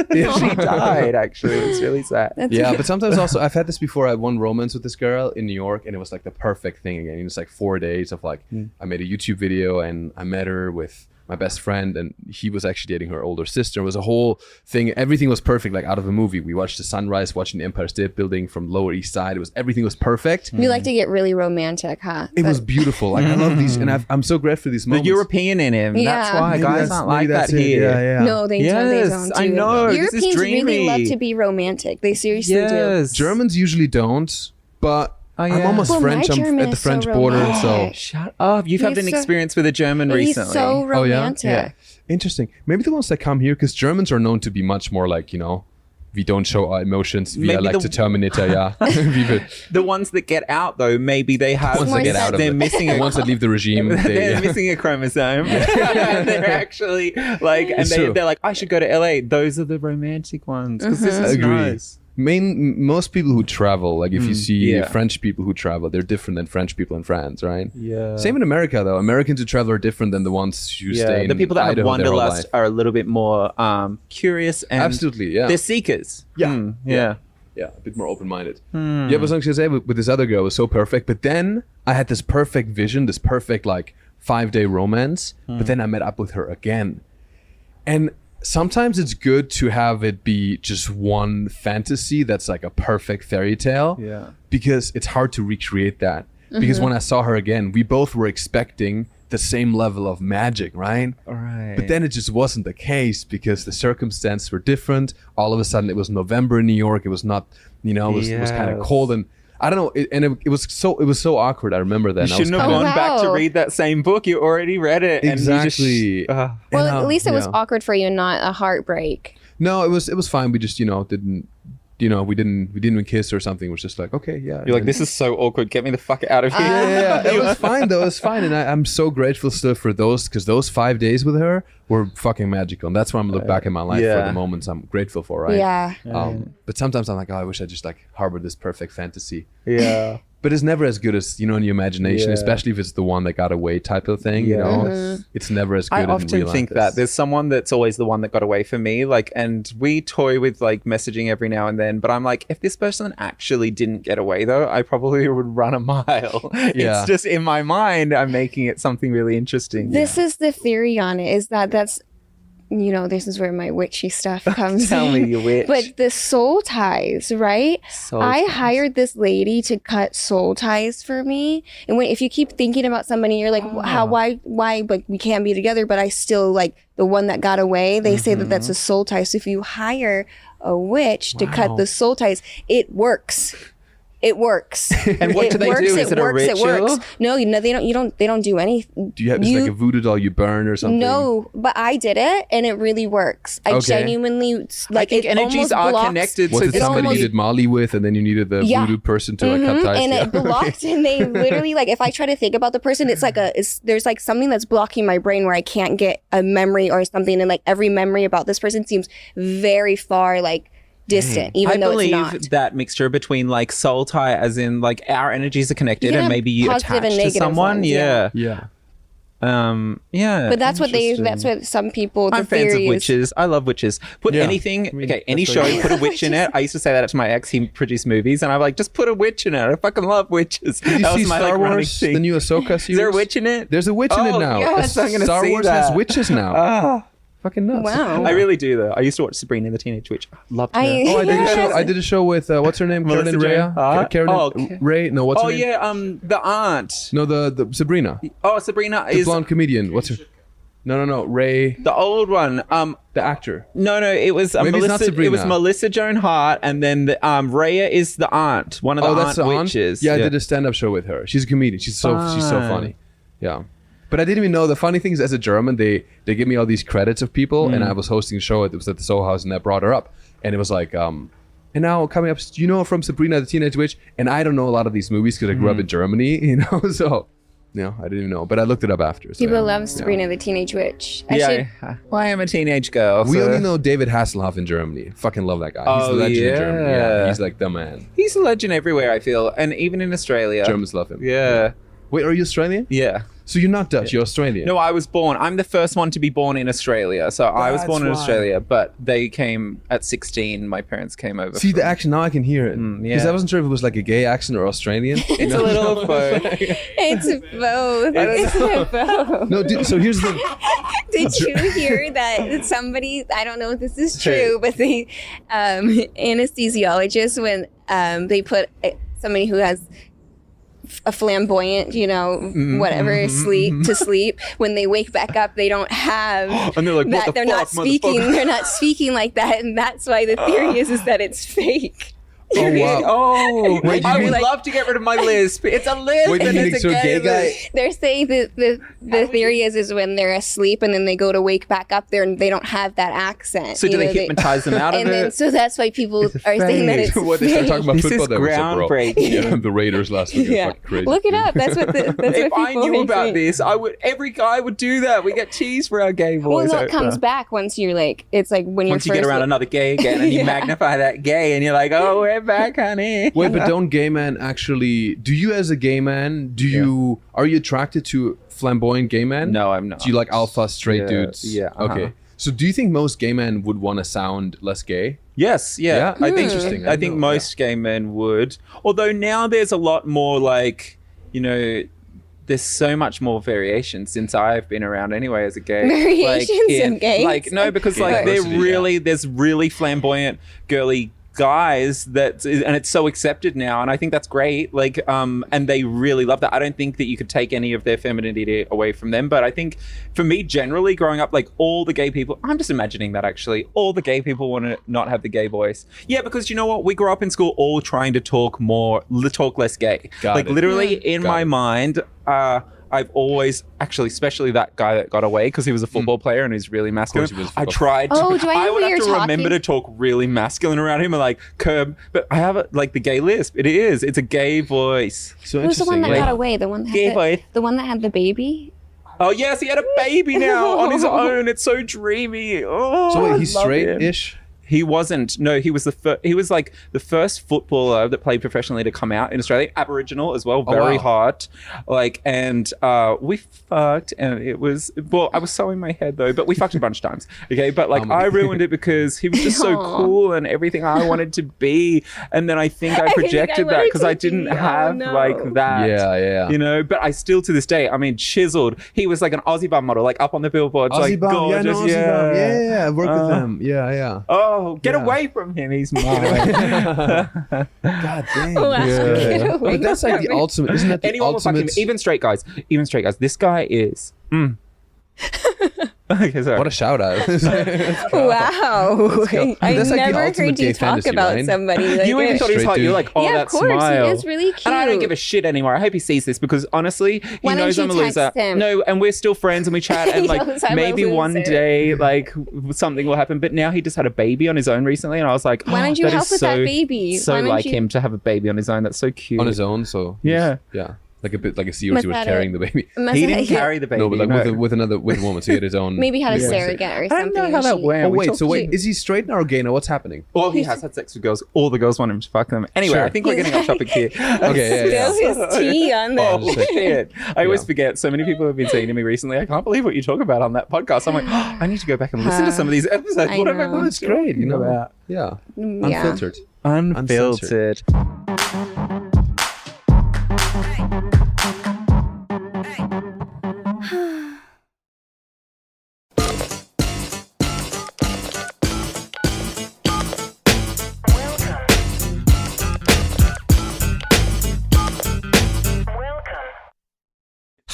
Speaker 2: died. Actually, it's really sad.
Speaker 4: Yeah, but sometimes also I've had this before. I had one romance with this girl in New York, and it was like the perfect thing again. It was like 4 days of like I made a YouTube video and I met her with my best friend, and he was actually dating her older sister. It was a whole thing. Everything was perfect, like out of a movie. We watched the sunrise, watching the Empire State Building from Lower East Side. Everything was perfect.
Speaker 3: You like to get really romantic, huh?
Speaker 4: It was beautiful. Like I love these, and I'm so grateful for these
Speaker 2: The
Speaker 4: moments.
Speaker 2: European in him. That's
Speaker 3: Yeah.
Speaker 2: why
Speaker 4: Maybe
Speaker 2: guys
Speaker 4: that's-
Speaker 2: aren't
Speaker 4: maybe
Speaker 2: like that
Speaker 4: that's it.
Speaker 2: here.
Speaker 4: Yeah, yeah.
Speaker 3: No, they don't. They
Speaker 2: Yes,
Speaker 3: don't.
Speaker 2: I
Speaker 3: do.
Speaker 2: know. This is
Speaker 3: Europeans really
Speaker 2: dreamy.
Speaker 3: love to be romantic. They seriously do.
Speaker 2: Yes.
Speaker 4: Germans usually don't, but I'm
Speaker 2: yeah.
Speaker 4: almost
Speaker 3: Well, my
Speaker 4: French. I'm
Speaker 3: German
Speaker 4: at the
Speaker 3: is so
Speaker 4: French border, so
Speaker 3: romantic.
Speaker 2: Shut up. You've had
Speaker 3: He's
Speaker 2: an
Speaker 3: so-
Speaker 2: experience with a German
Speaker 3: He's
Speaker 2: recently.
Speaker 3: so
Speaker 4: Oh, yeah?
Speaker 3: romantic.
Speaker 2: Yeah.
Speaker 4: interesting. Maybe the ones that come here, because Germans are known to be much more like, we don't show our emotions. We are
Speaker 2: Maybe
Speaker 4: like the Terminator, yeah. We-
Speaker 2: The ones that get out, though, maybe they have.
Speaker 4: ones that get out of
Speaker 2: they're
Speaker 4: it.
Speaker 2: missing
Speaker 4: The
Speaker 2: a
Speaker 4: ones that leave the regime.
Speaker 2: they're
Speaker 4: yeah.
Speaker 2: missing a chromosome. They're actually like, and
Speaker 4: It's true.
Speaker 2: they're like, I should go to LA. Those are the romantic ones because this is
Speaker 4: Agree.
Speaker 2: nice.
Speaker 4: Most people who travel, like if you see
Speaker 2: yeah.
Speaker 4: French people who travel, they're different than French people in France, right?
Speaker 2: Yeah.
Speaker 4: Same in America, though. Americans who travel are different than the ones who stay in
Speaker 2: the people that
Speaker 4: Idaho
Speaker 2: have
Speaker 4: their whole
Speaker 2: wanderlust
Speaker 4: life.
Speaker 2: are a little bit more curious and
Speaker 4: Absolutely, yeah.
Speaker 2: they're seekers.
Speaker 4: Yeah.
Speaker 2: Yeah.
Speaker 4: Yeah, a bit more open-minded. Yeah, but I was going to say with this other girl, it was so perfect. But then I had this perfect vision, this perfect like 5-day romance. But then I met up with her again. And sometimes it's good to have it be just one fantasy that's like a perfect fairy tale.
Speaker 2: Yeah.
Speaker 4: Because it's hard to recreate that. Because when I saw her again, we both were expecting the same level of magic, right?
Speaker 2: All right.
Speaker 4: But then it just wasn't the case because the circumstances were different. All of a sudden, it was November in New York. It was not, it was kind of
Speaker 2: Yes.
Speaker 4: cold, and I don't know. It was so awkward. I remember that.
Speaker 2: You
Speaker 4: and I was
Speaker 2: shouldn't have
Speaker 4: kinda-
Speaker 2: gone back to
Speaker 3: wow.
Speaker 2: read that same book. You already read it.
Speaker 4: Exactly.
Speaker 2: And you just,
Speaker 3: Well,
Speaker 4: And,
Speaker 3: at least it was
Speaker 4: yeah.
Speaker 3: awkward for you and not a heartbreak.
Speaker 4: No, it was fine. We just didn't. We didn't even kiss or something. It was just like, okay, yeah.
Speaker 2: you're like, this is so awkward. Get me the fuck out of here.
Speaker 4: Yeah. It was fine though. It was fine, and I'm so grateful still for those because those 5 days with her were fucking magical, and that's why I'm look back in my life for
Speaker 2: yeah.
Speaker 4: the moments I'm grateful for. Right.
Speaker 3: Yeah.
Speaker 4: But sometimes I'm like, oh, I wish I just like harbored this perfect fantasy.
Speaker 2: Yeah.
Speaker 4: But it's never as good as in your imagination,
Speaker 2: Yeah.
Speaker 4: especially if it's the one that got away type of thing.
Speaker 2: Yes.
Speaker 4: It's never as good.
Speaker 2: I
Speaker 4: in
Speaker 2: often
Speaker 4: real
Speaker 2: think
Speaker 4: life
Speaker 2: that
Speaker 4: as-
Speaker 2: there's someone that's always the one that got away from me. Like, and we toy with like messaging every now and then, but I'm like, if this person actually didn't get away though, I probably would run a mile.
Speaker 4: Yeah.
Speaker 2: It's just in my mind, I'm making it something really interesting.
Speaker 3: This is the theory on it, is that's, this is where my witchy stuff comes
Speaker 2: Tell
Speaker 3: in.
Speaker 2: me, you witch.
Speaker 3: But the soul ties, right?
Speaker 2: Soul
Speaker 3: I
Speaker 2: ties.
Speaker 3: hired this lady to cut soul ties for me. And if you keep thinking about somebody, you're like, why, like we can't be together, but I still like the one that got away. They say that that's a soul tie. So if you hire a witch to cut the soul ties, it works. It works.
Speaker 2: And what
Speaker 3: It
Speaker 2: do they
Speaker 3: works,
Speaker 2: do? Is it a
Speaker 3: works,
Speaker 2: ritual?
Speaker 3: It works. No, they don't do anything.
Speaker 4: Do you have just like a voodoo doll you burn or something?
Speaker 3: No, but I did it and it really works. I
Speaker 4: Okay.
Speaker 3: genuinely
Speaker 2: I think
Speaker 3: it
Speaker 2: energies
Speaker 3: almost
Speaker 2: are
Speaker 3: blocks-
Speaker 2: connected.
Speaker 4: Was
Speaker 2: So
Speaker 4: it
Speaker 2: this
Speaker 4: somebody
Speaker 3: almost-
Speaker 4: you did Molly with, and then you needed the
Speaker 3: Yeah.
Speaker 4: voodoo person to like cut ties?
Speaker 3: and
Speaker 4: Yeah.
Speaker 3: it blocked and they literally like if I try to think about the person, it's like there's like something that's blocking my brain where I can't get a memory or something, and like every memory about this person seems very far like distant, even
Speaker 2: I
Speaker 3: though it's not.
Speaker 2: believe that mixture between like soul tie, as in like our energies are connected,
Speaker 3: Yeah,
Speaker 2: and maybe you
Speaker 3: positive and
Speaker 2: attach to
Speaker 3: negative
Speaker 2: someone.
Speaker 3: ones,
Speaker 2: Yeah.
Speaker 4: Yeah.
Speaker 2: Yeah.
Speaker 3: But that's what
Speaker 2: interesting.
Speaker 3: some people. The
Speaker 2: I'm fans of
Speaker 3: theory is-
Speaker 2: witches. I love witches. Put
Speaker 4: Yeah.
Speaker 2: anything,
Speaker 4: I mean,
Speaker 2: okay, any
Speaker 4: that's
Speaker 2: show,
Speaker 4: very-
Speaker 2: put a witch in it. I used to say that to my ex. He produced movies, and I'm like, just put a witch in it. I fucking love witches.
Speaker 4: Did you
Speaker 2: That
Speaker 4: see
Speaker 2: was my
Speaker 4: Star
Speaker 2: like running
Speaker 4: Wars,
Speaker 2: thing.
Speaker 4: the new Ahsoka series?
Speaker 2: Is there a witch in it?
Speaker 4: There's a witch in it
Speaker 2: Oh,
Speaker 4: now.
Speaker 2: yes, I'm gonna
Speaker 4: Star
Speaker 2: see
Speaker 4: Wars
Speaker 2: that.
Speaker 4: has witches now. Fucking nuts.
Speaker 3: Wow.
Speaker 2: I really do though. I used to watch Sabrina the Teenage Witch. Loved her.
Speaker 3: I-
Speaker 4: Oh, I did a show with what's her name?
Speaker 2: Melissa
Speaker 4: Carolyn
Speaker 2: Joan
Speaker 4: Rea.
Speaker 2: Hart?
Speaker 4: Carolyn Ray. No, what's her name?
Speaker 2: Yeah, the aunt.
Speaker 4: No, the Sabrina,
Speaker 2: Oh, Sabrina
Speaker 4: the
Speaker 2: is
Speaker 4: blonde comedian. What's her? No. Ray,
Speaker 2: the old one.
Speaker 4: the actor.
Speaker 2: No, it was
Speaker 4: Maybe it's not
Speaker 2: Melissa.
Speaker 4: Sabrina.
Speaker 2: It was Melissa Joan Hart, and then the Rhea is the aunt, one of the
Speaker 4: That's the aunt.
Speaker 2: witches.
Speaker 4: Yeah, I did a stand-up show with her. She's a comedian. She's so funny. Yeah. But I didn't even know. The funny thing is, as a German, they give me all these credits of people, and I was hosting a show. It was at the Soho House, and I brought her up, and it was like, and now coming up, you know, from Sabrina the Teenage Witch, and I don't know a lot of these movies because I grew up in Germany, you know, so. No, I didn't even know, but I looked it up after. So,
Speaker 3: People love Sabrina the Teenage Witch.
Speaker 2: Well, I am a teenage girl.
Speaker 4: We
Speaker 2: so-
Speaker 4: only know David Hasselhoff in Germany. Fucking love that guy. He's
Speaker 2: Oh,
Speaker 4: the legend
Speaker 2: yeah.
Speaker 4: in Germany. Yeah, he's like the man.
Speaker 2: He's a legend everywhere, I feel, and even in Australia.
Speaker 4: Germans love him.
Speaker 2: Yeah.
Speaker 4: Wait, are you Australian?
Speaker 2: Yeah.
Speaker 4: So you're not Dutch, you're Australian.
Speaker 2: No, I was born. I'm the first one to be born in Australia. So I was
Speaker 4: That's
Speaker 2: born in
Speaker 4: why.
Speaker 2: Australia, but they came at 16. My parents came over.
Speaker 4: See
Speaker 2: from-
Speaker 4: the accent, now I can hear it. Because
Speaker 2: yeah.
Speaker 4: I wasn't sure if it was like a gay accent or Australian.
Speaker 2: It's a little of both.
Speaker 3: It's both. It's both.
Speaker 4: No, so here's the thing.
Speaker 3: Did you hear that somebody, I don't know if this is true, but they, anesthesiologists, when they put somebody who has a flamboyant, you know, whatever, sleep, when they wake back up, they don't have
Speaker 2: And they're like, what
Speaker 3: that.
Speaker 2: the
Speaker 3: They're not
Speaker 2: fuck,
Speaker 3: speaking.
Speaker 2: motherfucker?
Speaker 3: They're not speaking like that, and that's why the theory is that it's fake.
Speaker 4: Oh, wow.
Speaker 2: Oh,
Speaker 4: Wait,
Speaker 2: I
Speaker 4: you
Speaker 2: would
Speaker 4: mean-
Speaker 2: love to get rid of my lisp. It's a lisp.
Speaker 4: Wait,
Speaker 2: and
Speaker 4: you
Speaker 2: it's
Speaker 4: think so gay guy?
Speaker 2: lisp.
Speaker 3: They're saying that the theory is when they're asleep and then they go to wake back up, they don't have that accent.
Speaker 2: So do
Speaker 3: you
Speaker 2: they
Speaker 3: know,
Speaker 2: hypnotize them out of
Speaker 3: and then
Speaker 2: it?
Speaker 3: so that's why people are saying that it's
Speaker 4: What, they start talking about
Speaker 2: This is
Speaker 4: football, they were so, bro.
Speaker 2: groundbreaking.
Speaker 4: Yeah, the Raiders last week.
Speaker 3: Yeah,
Speaker 4: Fucking crazy.
Speaker 3: look it up. That's what
Speaker 2: If I
Speaker 3: people
Speaker 2: knew
Speaker 3: are
Speaker 2: about
Speaker 3: saying.
Speaker 2: this, I would. Every guy would do that. We get cheese for our gay
Speaker 3: Well,
Speaker 2: boys.
Speaker 3: no, it comes back once you're like, it's like when
Speaker 2: Once
Speaker 3: you're
Speaker 2: you
Speaker 3: first
Speaker 2: get around another gay again, and you
Speaker 3: Yeah.
Speaker 2: magnify that gay, and you're like, "Oh, we're back, honey."
Speaker 4: Wait, but don't gay men actually, do you as a gay man, are you attracted to flamboyant gay men?
Speaker 2: No, I'm not.
Speaker 4: Do you like alpha straight
Speaker 2: Yeah,
Speaker 4: dudes?
Speaker 2: yeah, uh-huh.
Speaker 4: Okay. So do you think most gay men would want to sound less gay?
Speaker 2: Yes, yeah.
Speaker 4: Yeah?
Speaker 2: I think
Speaker 4: Interesting.
Speaker 2: I think most gay men would. Although now there's a lot more like, you know, there's so much more variation since I've been around anyway as a gay.
Speaker 3: Variations of gays?
Speaker 2: Like no, because
Speaker 4: Gay
Speaker 2: like
Speaker 4: diversity,
Speaker 2: there's really flamboyant girly guys and it's so accepted now, and I think that's great. Like and they really love that. I don't think that you could take any of their femininity away from them, but I think for me generally growing up, like all the gay people, I'm just imagining that actually all the gay people want to not have the gay voice. Yeah, because you know what, we grew up in school all trying to talk less gay.
Speaker 4: Got
Speaker 2: like
Speaker 4: it.
Speaker 2: literally in
Speaker 4: Got
Speaker 2: my
Speaker 4: it.
Speaker 2: mind, I've always actually, especially that guy that got away because he was a football player and he's really masculine.
Speaker 4: he was a
Speaker 2: I
Speaker 4: football
Speaker 2: tried to.
Speaker 3: Oh, do I know
Speaker 2: would
Speaker 3: who
Speaker 2: have to
Speaker 3: you're
Speaker 2: remember
Speaker 3: talking-
Speaker 2: to talk really masculine around him and like curb, but I have like the gay lisp. It's a gay voice.
Speaker 4: So
Speaker 3: Who's the one that
Speaker 4: interesting.
Speaker 3: got away? The one that
Speaker 2: Gay
Speaker 3: had
Speaker 2: boy.
Speaker 3: the one that had the baby?
Speaker 2: Oh yes, he had a baby now on his own. It's so dreamy. Oh,
Speaker 4: So
Speaker 2: I
Speaker 4: wait, he's
Speaker 2: love him.
Speaker 4: straight-ish?
Speaker 2: He wasn't. No, he was he was like the first footballer that played professionally to come out in Australia. Aboriginal as well, very
Speaker 4: wow.
Speaker 2: hot. Like, and we fucked, and it was. Well, I was so in my head though, but we fucked a bunch of times. Okay, but like I ruined it because he was just so
Speaker 3: Aw.
Speaker 2: cool and everything I wanted to be, and then I think I projected that because I didn't have like that.
Speaker 4: Yeah.
Speaker 2: You know, but I still to this day, I mean, chiseled. He was like an Aussie bum model, like up on the billboards,
Speaker 4: Aussie
Speaker 2: like
Speaker 4: bum,
Speaker 2: gorgeous.
Speaker 4: yeah, no, Aussie bum. Yeah, I work with them. Yeah.
Speaker 2: Oh, get
Speaker 4: Yeah.
Speaker 2: away from him. He's mine.
Speaker 4: God damn.
Speaker 3: Wow. Get away
Speaker 4: But that's like the
Speaker 3: from me.
Speaker 4: ultimate, isn't that the
Speaker 2: Anyone will fuck him.
Speaker 4: ultimate?
Speaker 2: Even straight guys. This guy is. Okay, sorry.
Speaker 4: What a shout out.
Speaker 3: Wow. I
Speaker 4: That's like the
Speaker 3: never
Speaker 4: ultimate
Speaker 3: heard
Speaker 4: gay
Speaker 3: you talk
Speaker 4: fantasy,
Speaker 3: about
Speaker 4: right?
Speaker 3: somebody like
Speaker 2: You even
Speaker 3: it.
Speaker 2: thought he was
Speaker 4: Straight
Speaker 2: hot. You're
Speaker 4: dude.
Speaker 2: like, oh,
Speaker 3: Yeah,
Speaker 2: that
Speaker 3: of course.
Speaker 2: smile.
Speaker 3: He is really cute.
Speaker 2: And I don't give a shit anymore. I hope he sees this because honestly, he
Speaker 3: Why don't
Speaker 2: knows
Speaker 3: you
Speaker 2: I'm a loser.
Speaker 3: text him?
Speaker 2: No, and we're still friends and we chat and
Speaker 3: He
Speaker 2: like
Speaker 3: knows I'm a
Speaker 2: maybe one
Speaker 3: loser.
Speaker 2: day like something will happen. But now he just had a baby on his own recently, and I was like,
Speaker 3: Why don't you
Speaker 2: that
Speaker 3: help
Speaker 2: is
Speaker 3: with that baby?
Speaker 2: So
Speaker 3: Why don't
Speaker 2: like
Speaker 3: you-
Speaker 2: him to have a baby on his own. That's so cute.
Speaker 4: On his own, so
Speaker 2: Yeah.
Speaker 4: yeah, like a bit like a seahorse.
Speaker 3: Must
Speaker 4: He was
Speaker 3: have
Speaker 4: carrying
Speaker 3: it.
Speaker 4: the baby.
Speaker 3: Must
Speaker 2: He
Speaker 3: have-
Speaker 2: didn't carry the baby.
Speaker 4: No, but like
Speaker 2: no.
Speaker 4: with a woman, so he had his own.
Speaker 3: Maybe had a
Speaker 4: Yeah.
Speaker 3: surrogate or
Speaker 2: I
Speaker 3: something.
Speaker 2: don't know how
Speaker 3: and
Speaker 2: that
Speaker 3: she-
Speaker 2: went.
Speaker 4: Oh
Speaker 2: We
Speaker 4: wait,
Speaker 2: talked
Speaker 4: so
Speaker 2: to-
Speaker 4: wait, is he straight now or gay now? What's happening?
Speaker 2: Well, he has had sex with girls. All the girls want him to fuck them. Anyway,
Speaker 4: Sure.
Speaker 2: I think we're getting off topic here.
Speaker 4: Okay, yeah.
Speaker 3: Spill his tea on
Speaker 2: Oh
Speaker 3: them.
Speaker 2: shit! I always
Speaker 4: Yeah.
Speaker 2: forget. So many people have been saying to me recently, "I can't believe what you talk about on that podcast." I'm like, oh, I need to go back and listen to some of these episodes.
Speaker 3: I
Speaker 2: What am I
Speaker 3: know.
Speaker 2: going
Speaker 4: That's great, you know.
Speaker 2: about?
Speaker 4: Yeah,
Speaker 3: Yeah.
Speaker 4: unfiltered.
Speaker 2: Unfiltered.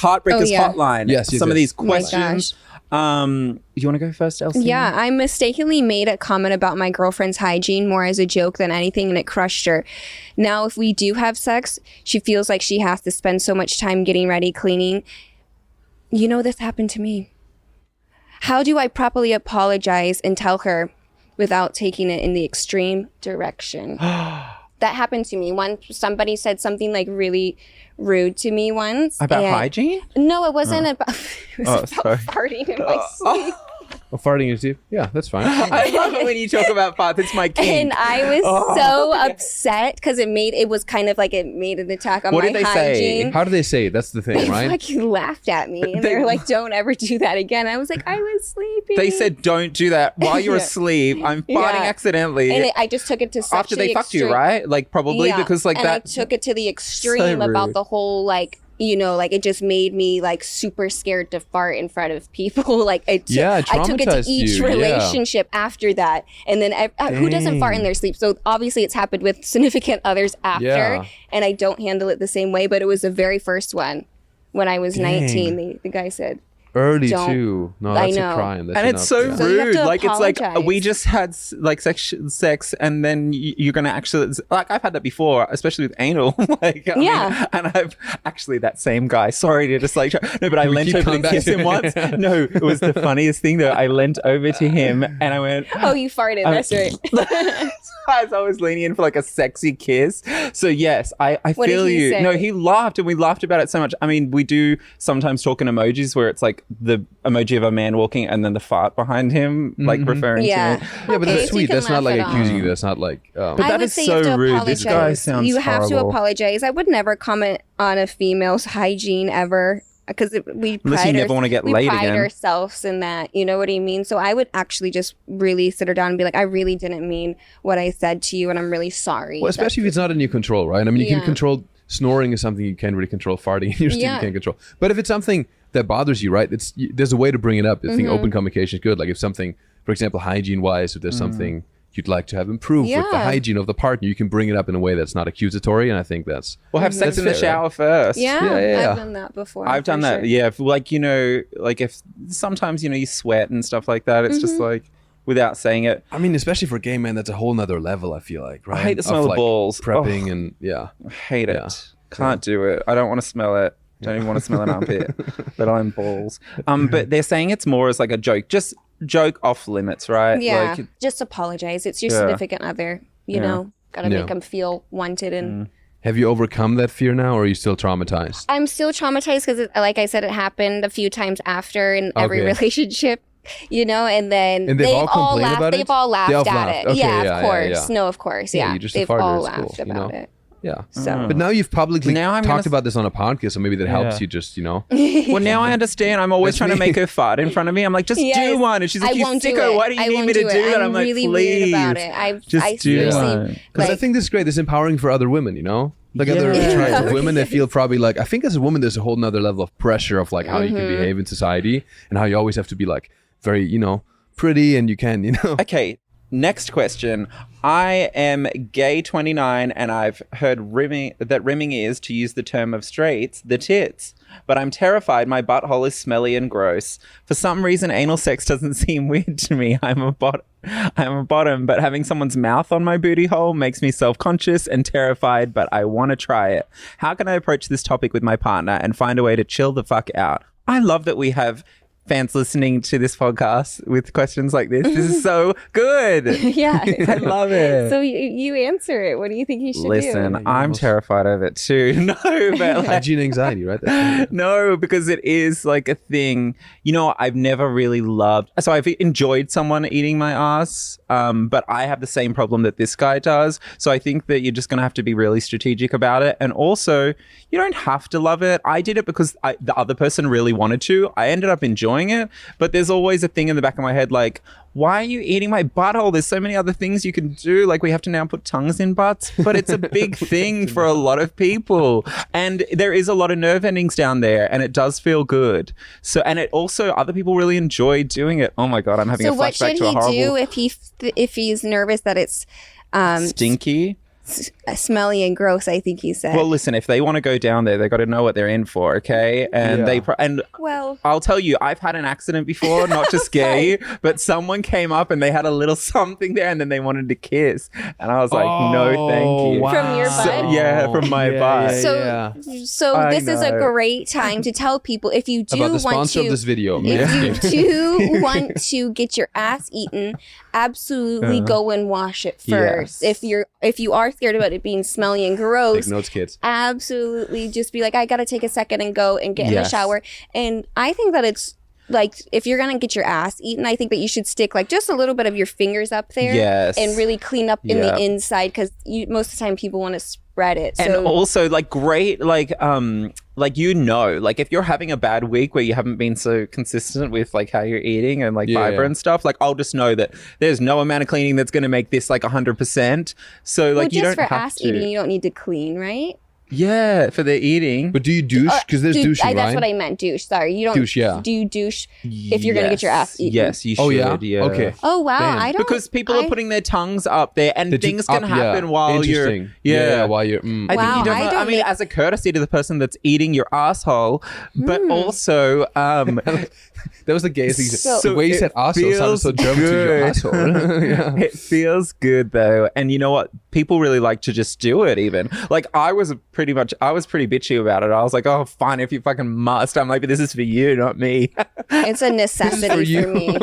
Speaker 2: Heartbreakers Hotline.
Speaker 4: Yes,
Speaker 2: Some of these
Speaker 3: Oh my
Speaker 2: questions. You want to go first, Elsie?
Speaker 3: Yeah, I mistakenly made a comment about my girlfriend's hygiene more as a joke than anything, and it crushed her. Now, if we do have sex, she feels like she has to spend so much time getting ready, cleaning. You know, this happened to me. How do I properly apologize and tell her without taking it in the extreme direction? That happened to me. Somebody said something like really rude to me once.
Speaker 2: About hygiene?
Speaker 3: No, it wasn't about, it was about
Speaker 2: sorry.
Speaker 3: farting in my sleep.
Speaker 4: Oh, farting is deep. Yeah, that's fine.
Speaker 2: I love it when you talk about farts. It's my king.
Speaker 3: And I was so upset because it was kind of like it made an attack on
Speaker 2: What
Speaker 3: my
Speaker 2: did they say?
Speaker 3: hygiene.
Speaker 4: How do they say it? That's the thing,
Speaker 3: They
Speaker 4: right?
Speaker 3: like laughed at me and they were like, "Don't ever do that again." I was like, "I was sleeping."
Speaker 2: They said, don't do that while you're asleep. I'm farting accidentally.
Speaker 3: And I just took it to such
Speaker 2: After they
Speaker 3: the
Speaker 2: fucked you,
Speaker 3: extreme.
Speaker 2: right? Like, probably because like
Speaker 3: and
Speaker 2: that.
Speaker 3: I took it to the extreme about
Speaker 2: rude.
Speaker 3: the whole like, you know, like it just made me like super scared to fart in front of people. Like
Speaker 4: it
Speaker 3: I took it to
Speaker 4: traumatized
Speaker 3: each
Speaker 4: you, yeah.
Speaker 3: relationship after that. And then who doesn't fart in their sleep? So obviously it's happened with significant others after,
Speaker 4: Yeah.
Speaker 3: and I don't handle it the same way. But it was the very first one when I was 19. The guy said,
Speaker 4: Early
Speaker 3: Don't-
Speaker 4: too. No,
Speaker 3: I
Speaker 4: that's
Speaker 3: know.
Speaker 4: a crime. That's
Speaker 2: And it's so
Speaker 3: So you have
Speaker 2: rude.
Speaker 3: to
Speaker 2: Like, it's like
Speaker 3: apologize.
Speaker 2: we just had like sex, and then you're gonna actually like I've had that before, especially with anal. Like, I mean, and I've actually that same guy. Sorry to just like no, but I leant
Speaker 4: keep
Speaker 2: over to
Speaker 4: coming back
Speaker 2: kiss
Speaker 4: to
Speaker 2: him
Speaker 4: it.
Speaker 2: once. No, it was the funniest thing though. I leant over to him and I went,
Speaker 3: "Oh, you farted." That's right.
Speaker 2: As I was leaning in for like a sexy kiss. So yes, I
Speaker 3: What did
Speaker 2: feel
Speaker 3: he
Speaker 2: you.
Speaker 3: say?
Speaker 2: No, he laughed and we laughed about it so much. I mean, we do sometimes talk in emojis where it's like the emoji of a man walking and then the fart behind him, like referring
Speaker 3: Yeah.
Speaker 2: to me.
Speaker 4: Yeah, but
Speaker 3: Okay,
Speaker 4: that's
Speaker 3: so you
Speaker 4: sweet.
Speaker 3: can
Speaker 4: That's not
Speaker 3: laugh
Speaker 4: like
Speaker 3: it off.
Speaker 4: accusing you. That's not like.
Speaker 2: But
Speaker 3: I
Speaker 2: that
Speaker 3: would
Speaker 2: is
Speaker 3: say
Speaker 2: so
Speaker 3: you have to
Speaker 2: rude.
Speaker 3: apologize.
Speaker 2: This guy sounds
Speaker 3: You have to
Speaker 2: horrible.
Speaker 3: apologize. I would never comment on a female's hygiene ever because we
Speaker 2: Unless you never wanna get
Speaker 3: we
Speaker 2: laid
Speaker 3: pride
Speaker 2: again.
Speaker 3: ourselves in that. You know what I mean? So I would actually just really sit her down and be like, "I really didn't mean what I said to you, and I'm really sorry."
Speaker 4: Well, especially if it's not in your control, right? I mean, you can
Speaker 3: Yeah.
Speaker 4: control snoring is something you can't really control. Farting in your sleep
Speaker 3: Yeah.
Speaker 4: you can't control. But if it's something that bothers you, right? There's a way to bring it up. I think
Speaker 3: Mm-hmm.
Speaker 4: open communication is good. Like if something, for example, hygiene-wise, if there's something you'd like to have improved with the
Speaker 3: Yeah.
Speaker 4: hygiene of the partner, you can bring it up in a way that's not accusatory. And I think that's
Speaker 2: We'll have sex
Speaker 4: That's
Speaker 2: in the
Speaker 4: fair,
Speaker 2: shower first.
Speaker 4: Yeah.
Speaker 3: I've done that before.
Speaker 2: I've done
Speaker 3: for
Speaker 2: that.
Speaker 3: sure.
Speaker 2: Yeah. If, like, you know, like if sometimes, you know, you sweat and stuff like that. It's
Speaker 3: Mm-hmm.
Speaker 2: just like without saying it.
Speaker 4: I mean, especially for gay men, that's a whole nother level, I feel like, right?
Speaker 2: hate the smell of balls.
Speaker 4: Prepping
Speaker 2: Oh.
Speaker 4: and yeah.
Speaker 2: Hate it.
Speaker 4: Yeah.
Speaker 2: Can't do it. I don't want to smell it. Don't even want to smell an armpit. But I'm balls. But they're saying it's more as like a joke. Just joke off limits, right?
Speaker 3: Yeah,
Speaker 2: Like,
Speaker 3: just apologize. It's your
Speaker 2: Yeah.
Speaker 3: significant other. You know, gotta
Speaker 4: Yeah.
Speaker 3: make them feel wanted and.
Speaker 4: Have you overcome that fear now, or are you still traumatized?
Speaker 3: I'm still traumatized because, like I said, it happened a few times after in every
Speaker 4: Okay.
Speaker 3: relationship, you know, and then
Speaker 4: And they've all complained
Speaker 3: laughed.
Speaker 4: about it?
Speaker 3: They've all laughed
Speaker 4: They all
Speaker 3: at
Speaker 4: laughed.
Speaker 3: it.
Speaker 4: Okay,
Speaker 3: yeah,
Speaker 4: yeah,
Speaker 3: of course.
Speaker 4: yeah.
Speaker 3: No, of course.
Speaker 4: Yeah,
Speaker 3: Yeah,
Speaker 4: you're just a
Speaker 3: they've
Speaker 4: farter,
Speaker 3: all
Speaker 4: it's cool,
Speaker 3: laughed
Speaker 4: you
Speaker 3: about
Speaker 4: know?
Speaker 3: it.
Speaker 4: Yeah.
Speaker 3: So
Speaker 4: But now you've publicly
Speaker 2: Now I'm
Speaker 4: talked
Speaker 2: gonna-
Speaker 4: about this on a podcast, so maybe that helps
Speaker 2: Yeah.
Speaker 4: you just, you know.
Speaker 2: well, now I understand. I'm always
Speaker 4: That's
Speaker 2: trying to
Speaker 4: me.
Speaker 2: make her fart in front of me. I'm like, just
Speaker 3: Yes.
Speaker 2: do one. And she's like,
Speaker 3: I
Speaker 2: you
Speaker 3: won't do
Speaker 2: sicko.
Speaker 3: it.
Speaker 2: Why do you
Speaker 3: I
Speaker 2: need
Speaker 3: won't
Speaker 2: me to
Speaker 3: do
Speaker 2: do
Speaker 3: it.
Speaker 2: that?
Speaker 3: I'm
Speaker 2: like,
Speaker 3: really
Speaker 2: please.
Speaker 3: weird about it.
Speaker 2: Just
Speaker 3: I
Speaker 2: do
Speaker 3: seriously,
Speaker 2: one.
Speaker 4: Because I
Speaker 3: like,
Speaker 4: think this is great. It's empowering for other women, you know? Like other
Speaker 2: Yeah.
Speaker 4: attractive women that feel probably like, I think as a woman, there's a whole nother level of pressure of like how you
Speaker 3: Mm-hmm.
Speaker 4: can behave in society and how you always have to be like very, you know, pretty and you can, you know.
Speaker 2: Okay, next question. I am gay 29 and I've heard that rimming is, to use the term of straights, the tits. But I'm terrified my butthole is smelly and gross. For some reason, anal sex doesn't seem weird to me. I'm a bottom, but having someone's mouth on my booty hole makes me self-conscious and terrified, but I want to try it. How can I approach this topic with my partner and find a way to chill the fuck out? I love that we have fans listening to this podcast with questions like this. This is so good.
Speaker 3: yeah.
Speaker 2: I love it.
Speaker 3: So you answer it. What do you think you should
Speaker 2: Listen,
Speaker 3: do?
Speaker 2: I'm terrified of it too. No, but like,
Speaker 4: Hygiene anxiety, right? That's
Speaker 2: no, because it is like a thing. You know, I've never really loved. So I've enjoyed someone eating my ass, but I have the same problem that this guy does. So I think that you're just going to have to be really strategic about it. And also, you don't have to love it. I did it because the other person really wanted to. I ended up enjoying it, but there's always a thing in the back of my head like, why are you eating my butthole? There's so many other things you can do. Like, we have to now put tongues in butts, but it's a big thing for a lot of people. And there is a lot of nerve endings down there, and it does feel good. So, and it also, other people really enjoy doing it. Oh my God, I'm having
Speaker 3: So
Speaker 2: a
Speaker 3: what
Speaker 2: flashback
Speaker 3: should
Speaker 2: to a
Speaker 3: he
Speaker 2: horrible...
Speaker 3: do if he's nervous that it's
Speaker 2: Stinky?
Speaker 3: smelly and gross, I think he said.
Speaker 2: Well, listen, if they want to go down there, they got to know what they're in for, okay? And
Speaker 3: Well,
Speaker 2: I'll tell you, I've had an accident before, not just gay, but someone came up and they had a little something there, and then they wanted to kiss, and I was like, no, thank you.
Speaker 4: Wow.
Speaker 3: From your butt?
Speaker 2: Yeah, from my butt.
Speaker 3: So this is a great time to tell people if you do
Speaker 4: About the
Speaker 3: want
Speaker 4: sponsor
Speaker 3: to,
Speaker 4: of this video.
Speaker 3: if you do want to get your ass eaten, absolutely go and wash it first.
Speaker 2: Yes.
Speaker 3: If you are scared about it being smelly and gross,
Speaker 4: Take notes, kids.
Speaker 3: absolutely just be like, I gotta take a second and go and get in the shower. And I think that it's like, if you're gonna get your ass eaten, I think that you should stick like just a little bit of your fingers up there and really clean up in the inside, because most of the time people want to spread it.
Speaker 2: And also like great, like if you're having a bad week where you haven't been so consistent with like how you're eating and like fiber and stuff, like I'll just know that there's no amount of cleaning that's going to make this like 100%. So like you don't
Speaker 3: just for
Speaker 2: have
Speaker 3: ass
Speaker 2: to.
Speaker 3: eating, you don't need to clean, right?
Speaker 2: Yeah, for the eating.
Speaker 4: But do you douche? Because there's douching, right?
Speaker 3: That's what I meant, douche. Sorry, you don't
Speaker 4: douche. Yeah.
Speaker 3: Do you douche if you're gonna get your ass eaten?
Speaker 2: Yes, you should.
Speaker 4: Oh yeah.
Speaker 2: Okay.
Speaker 3: Oh wow,
Speaker 4: Damn.
Speaker 3: I don't.
Speaker 2: Because people are putting their tongues up there, and things can happen while you're.
Speaker 4: While you're.
Speaker 2: I think you don't. I mean, as a courtesy to the person that's eating your asshole, but also.
Speaker 4: That was the gayest thing.
Speaker 2: So
Speaker 4: the way you said asshole sounded so German to your asshole.
Speaker 2: It feels good though, and you know what? People really like to just do it. Even like I was pretty bitchy about it. I was like, oh, fine, if you fucking must. I'm like, but this is for you, not me.
Speaker 3: It's a necessity for me.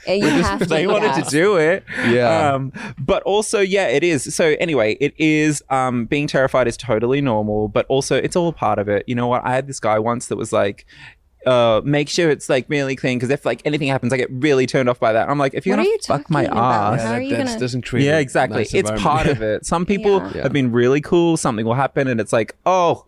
Speaker 3: And you have to.
Speaker 2: They wanted to do it.
Speaker 4: Yeah.
Speaker 2: But also, yeah, it is. So anyway, it is. Being terrified is totally normal, but also it's all part of it. You know what? I had this guy once that was like, make sure it's like really clean, because if like anything happens, I get really turned off by that. I'm like, if you're gonna fuck my ass,
Speaker 3: How are you gonna...
Speaker 4: doesn't create.
Speaker 2: Yeah, exactly.
Speaker 4: Nice
Speaker 2: it's part of it. Some people have been really cool. Something will happen, and it's like, oh,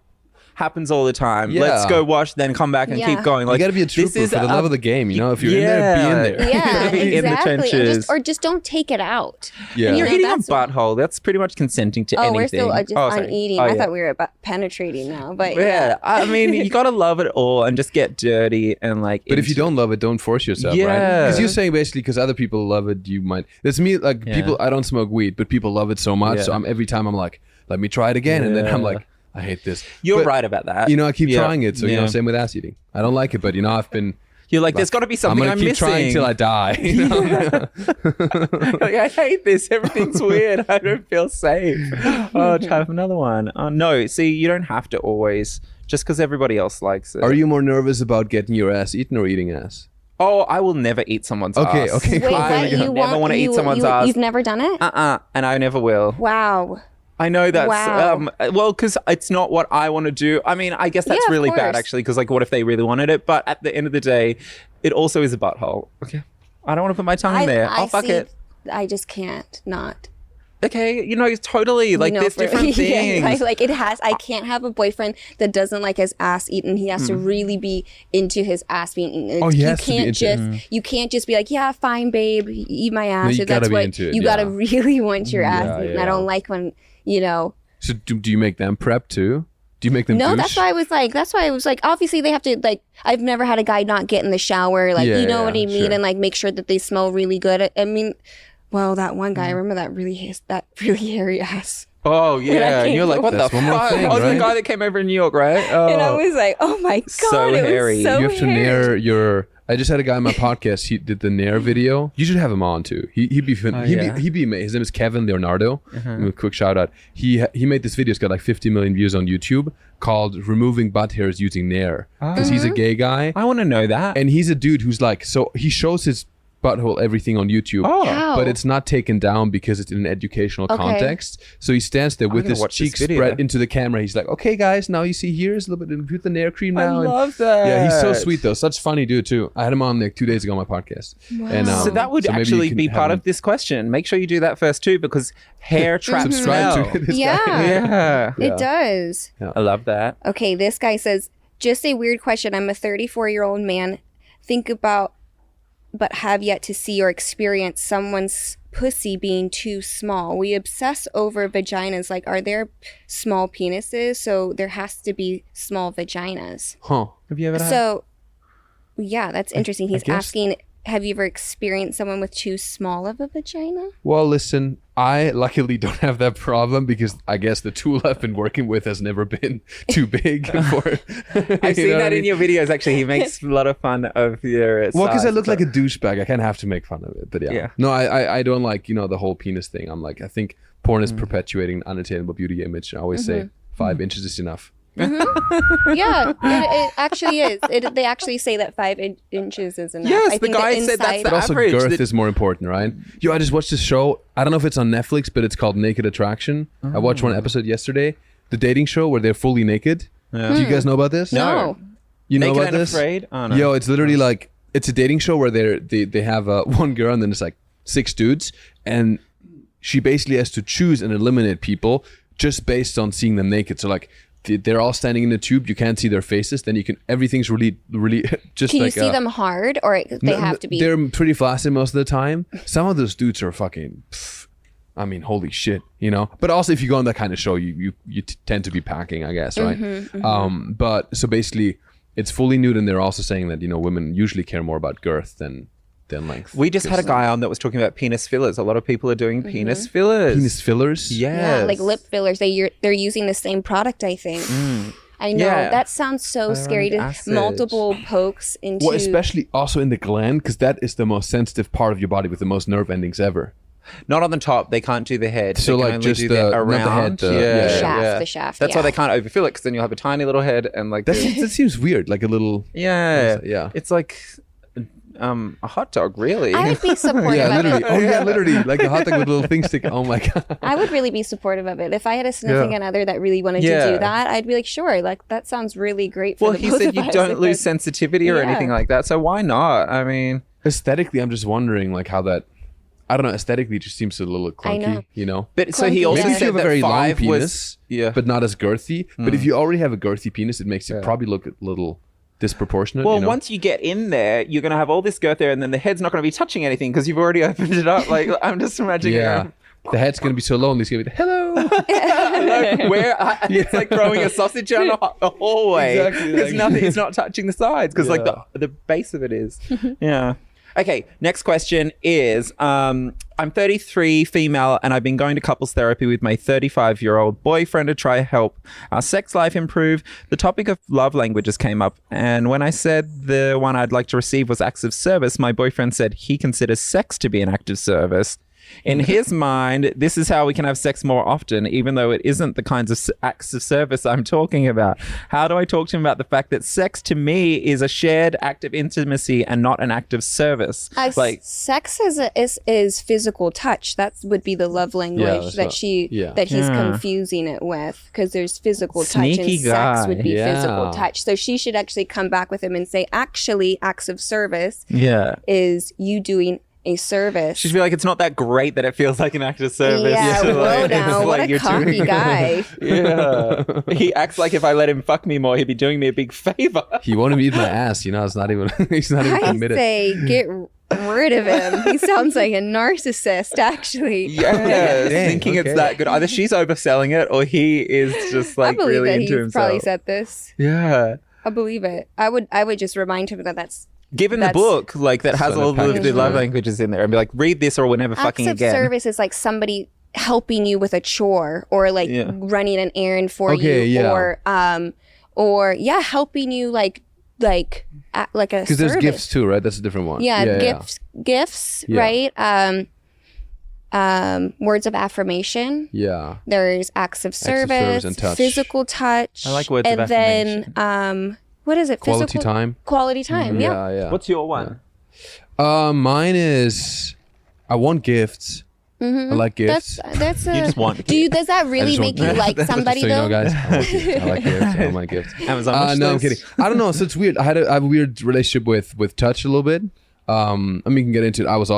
Speaker 2: happens all the time.
Speaker 4: Yeah.
Speaker 2: Let's go wash, then come back and keep going. Like,
Speaker 4: you gotta be a trooper for the love of the game. You know, if you're in there, be in there.
Speaker 3: Yeah,
Speaker 2: Be in the
Speaker 3: exactly.
Speaker 2: trenches.
Speaker 3: Or just don't take it out.
Speaker 4: Yeah.
Speaker 2: And you're eating a
Speaker 3: that's
Speaker 2: butthole. That's pretty much consenting to anything.
Speaker 3: We're still just on
Speaker 2: sorry.
Speaker 3: eating. I thought we were about penetrating now, but
Speaker 2: Yeah, I mean, you gotta love it all and just get dirty and like.
Speaker 4: But if you don't love it, don't force yourself, right? Because you're saying basically because other people love it, you might. That's me. Like people, I don't smoke weed, but people love it so much. So every time I'm like, let me try it again, and then I'm like, I hate this.
Speaker 2: You're right about that.
Speaker 4: You know, I keep trying it. So you know, same with ass eating. I don't like it, but you know, I've been.
Speaker 2: You're like, there's got to be something I'm missing.
Speaker 4: I'm gonna keep trying till I die. You know?
Speaker 2: Like, I hate this. Everything's weird. I don't feel safe. Oh, try another one. Oh no. See, you don't have to always just because everybody else likes it.
Speaker 4: Are you more nervous about getting your ass eaten or eating ass?
Speaker 2: Oh, I will never eat someone's ass.
Speaker 4: Okay.
Speaker 3: Wait,
Speaker 2: I
Speaker 3: you
Speaker 2: never want to eat someone's ass.
Speaker 3: You've never done it?
Speaker 2: And I never will.
Speaker 3: Wow.
Speaker 2: I know that's
Speaker 3: Wow.
Speaker 2: well, because it's not what I want to do. I mean, I guess that's
Speaker 3: Yeah, of
Speaker 2: really bad
Speaker 3: course.
Speaker 2: actually, because like, what if they really wanted it? But at the end of the day, it also is a butthole. Okay, I don't want to put my tongue in there. I'll fuck it.
Speaker 3: I just can't not.
Speaker 2: Okay, you know, it's totally like there's different things.
Speaker 3: Like it has. I can't have a boyfriend that doesn't like his ass eaten. He has to really be into his ass being eaten.
Speaker 4: Oh, he has to be into it.
Speaker 3: You can't just be like, yeah, fine, babe, eat my ass.
Speaker 4: you
Speaker 3: If that's
Speaker 4: gotta be
Speaker 3: what
Speaker 4: into it,
Speaker 3: you gotta really want your ass eaten.
Speaker 4: yeah.
Speaker 3: I don't like when
Speaker 4: So do you make them prep too? Do you make them?
Speaker 3: No,
Speaker 4: douche?
Speaker 3: that's why I was like. Obviously, they have to like. I've never had a guy not get in the shower. Like, you know what I mean, and like make sure that they smell really good. I mean, well, that one guy. I remember that really hairy ass.
Speaker 2: Oh yeah, and you're like, what
Speaker 4: That's
Speaker 2: the
Speaker 4: one more
Speaker 2: fuck?
Speaker 4: thing,
Speaker 2: Oh, the
Speaker 4: right?
Speaker 2: guy that came over in New York, right? Oh.
Speaker 3: And I was like, oh my god,
Speaker 2: So
Speaker 3: it
Speaker 2: hairy.
Speaker 3: was so
Speaker 4: You have to
Speaker 3: hairy.
Speaker 4: nair your. I just had a guy on my podcast. He did the nair video. You should have him on too. He'd be fun. He'd be amazing. His name is Kevin Leonardo. A quick shout out. He made this video. It's got like 50 million views on YouTube called "Removing Butt Hairs Using Nair" because he's a gay guy
Speaker 2: I want to know that.
Speaker 4: and he's a dude who's like so he shows his butthole everything on YouTube.
Speaker 2: Oh.
Speaker 3: How?
Speaker 4: But it's not taken down because it's in an educational context. So he stands there with
Speaker 2: gonna
Speaker 4: his
Speaker 2: watch this
Speaker 4: cheeks
Speaker 2: video.
Speaker 4: spread into the camera. He's like, okay, guys, now you see here's a little bit, put the nair cream
Speaker 2: I
Speaker 4: now.
Speaker 2: love that.
Speaker 4: Yeah, he's so sweet though. Such funny dude too. I had him on like 2 days ago on my podcast.
Speaker 3: Wow.
Speaker 4: And,
Speaker 2: So that would
Speaker 4: maybe you
Speaker 2: actually
Speaker 4: can
Speaker 2: be
Speaker 4: have
Speaker 2: part
Speaker 4: him
Speaker 2: of this question. Make sure you do that first too, because hair traps smell.
Speaker 4: subscribe to this
Speaker 3: Yeah.
Speaker 4: guy.
Speaker 2: Yeah,
Speaker 3: It does.
Speaker 2: I love that.
Speaker 3: Okay, this guy says, just a weird question. I'm a 34-year-old man. Think about, but have yet to see or experience someone's pussy being too small. We obsess over vaginas. Like, are there small penises? So there has to be small vaginas.
Speaker 4: Huh.
Speaker 2: Have you ever had?
Speaker 3: So, yeah, that's interesting. He's
Speaker 4: guess-
Speaker 3: asking have you ever experienced someone with too small of a vagina?
Speaker 4: Well, listen, I luckily don't have that problem because I guess the tool I've been working with has never been too big for.
Speaker 2: I've seen that in your videos. Actually, he makes a lot of fun of your.
Speaker 4: Well, because I look
Speaker 2: size,
Speaker 4: like a douchebag, I kind of have to make fun of it. But yeah. No, I don't like the whole penis thing. I'm like, I think porn is perpetuating an unattainable beauty image. I always say 5 inches is enough.
Speaker 3: Yeah, it actually is. They actually say that 5 inches is enough.
Speaker 2: Yes,
Speaker 3: I
Speaker 2: the
Speaker 3: think
Speaker 2: guy said that's the
Speaker 4: But also
Speaker 2: average.
Speaker 4: girth is more important, right? Yo, I just watched this show. I don't know if it's on Netflix, but it's called Naked Attraction. I watched one episode yesterday. The dating show where they're fully naked.
Speaker 2: Yeah.
Speaker 4: Do you guys know about this?
Speaker 3: No.
Speaker 4: You know
Speaker 2: Naked
Speaker 4: about
Speaker 2: and
Speaker 4: this?
Speaker 2: Afraid? Oh, no.
Speaker 4: Yo, it's literally like, it's a dating show where they have one girl and then it's like 6 dudes. And she basically has to choose and eliminate people just based on seeing them naked. So like, they're all standing in the tube. You can't see their faces. Then everything's really just
Speaker 3: Can
Speaker 4: like.
Speaker 3: you see them hard, or they have to be?
Speaker 4: They're pretty flaccid most of the time. Some of those dudes are fucking. I mean, holy shit, But also, if you go on that kind of show, you tend to be packing, I guess, right? But so basically, it's fully nude, and they're also saying that women usually care more about girth than length.
Speaker 2: We just had a guy on that was talking about penis fillers. A lot of people are doing penis fillers.
Speaker 4: Penis fillers.
Speaker 3: Yeah, like lip fillers. They're using the same product, I think. I know.
Speaker 2: Yeah.
Speaker 3: That sounds so scary.
Speaker 2: acid.
Speaker 3: Multiple pokes into.
Speaker 4: Well, especially also in the gland, because that is the most sensitive part of your body with the most nerve endings ever.
Speaker 2: Not on the top. They can't do the head.
Speaker 4: So
Speaker 2: they can
Speaker 4: like
Speaker 2: only
Speaker 4: just
Speaker 2: do
Speaker 4: the
Speaker 2: around.
Speaker 4: not the head,
Speaker 3: The shaft.
Speaker 2: That's why they can't overfill it, because then you'll have a tiny little head and like.
Speaker 4: That seems weird, like a little.
Speaker 2: Yeah.
Speaker 4: It's
Speaker 2: like a hot dog, really.
Speaker 3: I would be supportive
Speaker 4: Yeah,
Speaker 3: of
Speaker 4: literally.
Speaker 3: it.
Speaker 4: Oh yeah, literally, like a hot dog with a little thing stick. Oh my god.
Speaker 3: I would really be supportive of it. If I had a significant other that really wanted to do that, I'd be like, sure, like that sounds really great for
Speaker 2: Well,
Speaker 3: the
Speaker 2: he
Speaker 3: both
Speaker 2: said
Speaker 3: of
Speaker 2: you
Speaker 3: us.
Speaker 2: don't lose sensitivity or anything like that, so why not? I mean,
Speaker 4: Aesthetically, I'm just wondering like how that. I don't know. Aesthetically, it just seems a little clunky.
Speaker 2: But so he
Speaker 3: Clunky,
Speaker 2: also
Speaker 4: Maybe if
Speaker 2: said
Speaker 4: you have a
Speaker 2: that
Speaker 4: very long
Speaker 2: 5
Speaker 4: penis,
Speaker 2: was
Speaker 4: but not as girthy. But if you already have a girthy penis, it makes it probably look a little disproportionate.
Speaker 2: Well, once you get in there, you're going to have all this girth there, and then the head's not going to be touching anything because you've already opened it up. Like, I'm just imagining.
Speaker 4: Yeah. The head's going to be so low, and he's going to be, hello.
Speaker 2: It's like throwing a sausage down a hallway.
Speaker 4: Exactly,
Speaker 2: Because
Speaker 4: like-
Speaker 2: nothing, it's not touching the sides because like the base of it is. Yeah. Okay, next question is, I'm 33, female, and I've been going to couples therapy with my 35-year-old boyfriend to try help our sex life improve. The topic of love languages came up, and when I said the one I'd like to receive was acts of service, my boyfriend said he considers sex to be an act of service. In his mind, this is how we can have sex more often, even though it isn't the kinds of acts of service I'm talking about. How do I talk to him about the fact that sex to me is a shared act of intimacy and not an act of service?
Speaker 3: Like sex is physical touch. That would be the love language that he's confusing it with, because there's physical touch and sex would be physical touch. So she should actually come back with him and say, actually, acts of service is you doing a service.
Speaker 2: She'd be like, it's not that great that it feels like an act of service.
Speaker 3: Yeah, whoa now, what a cocky guy.
Speaker 2: Yeah. He acts like if I let him fuck me more, he'd be doing me a big favor.
Speaker 4: He won't even eat my ass, it's not even, he's not even committed.
Speaker 3: I say, get rid of him. He sounds like a narcissist, actually.
Speaker 2: Yeah, thinking it's that good. Either she's overselling it or he is just like
Speaker 3: I believe
Speaker 2: really
Speaker 3: that
Speaker 2: into
Speaker 3: he's
Speaker 2: himself.
Speaker 3: probably said this.
Speaker 2: Yeah.
Speaker 3: I believe it. I would just remind him that that's
Speaker 2: Give him the book, like that has all the love languages in there, and be like, read this or we're never fucking again.
Speaker 3: Acts of service is like somebody helping you with a chore, or like running an errand for you, or helping you like a
Speaker 4: because there's gifts too, right? That's a different one.
Speaker 3: Gifts, right? Words of affirmation.
Speaker 4: Yeah.
Speaker 3: There's acts of service
Speaker 4: and touch.
Speaker 3: Physical touch.
Speaker 2: I like words of affirmation.
Speaker 3: And then what is it?
Speaker 4: Quality time.
Speaker 3: Quality time.
Speaker 4: Yeah.
Speaker 2: What's your one?
Speaker 4: Mine is I want gifts. I like gifts.
Speaker 3: That's
Speaker 2: You just want
Speaker 3: does that really make you like somebody
Speaker 4: so
Speaker 3: though?
Speaker 4: guys, I like gifts. I like gifts.
Speaker 2: Amazon.
Speaker 4: No, I'm kidding. I don't know. So it's weird. I have a weird relationship with touch a little bit. I mean, you can get into it. I was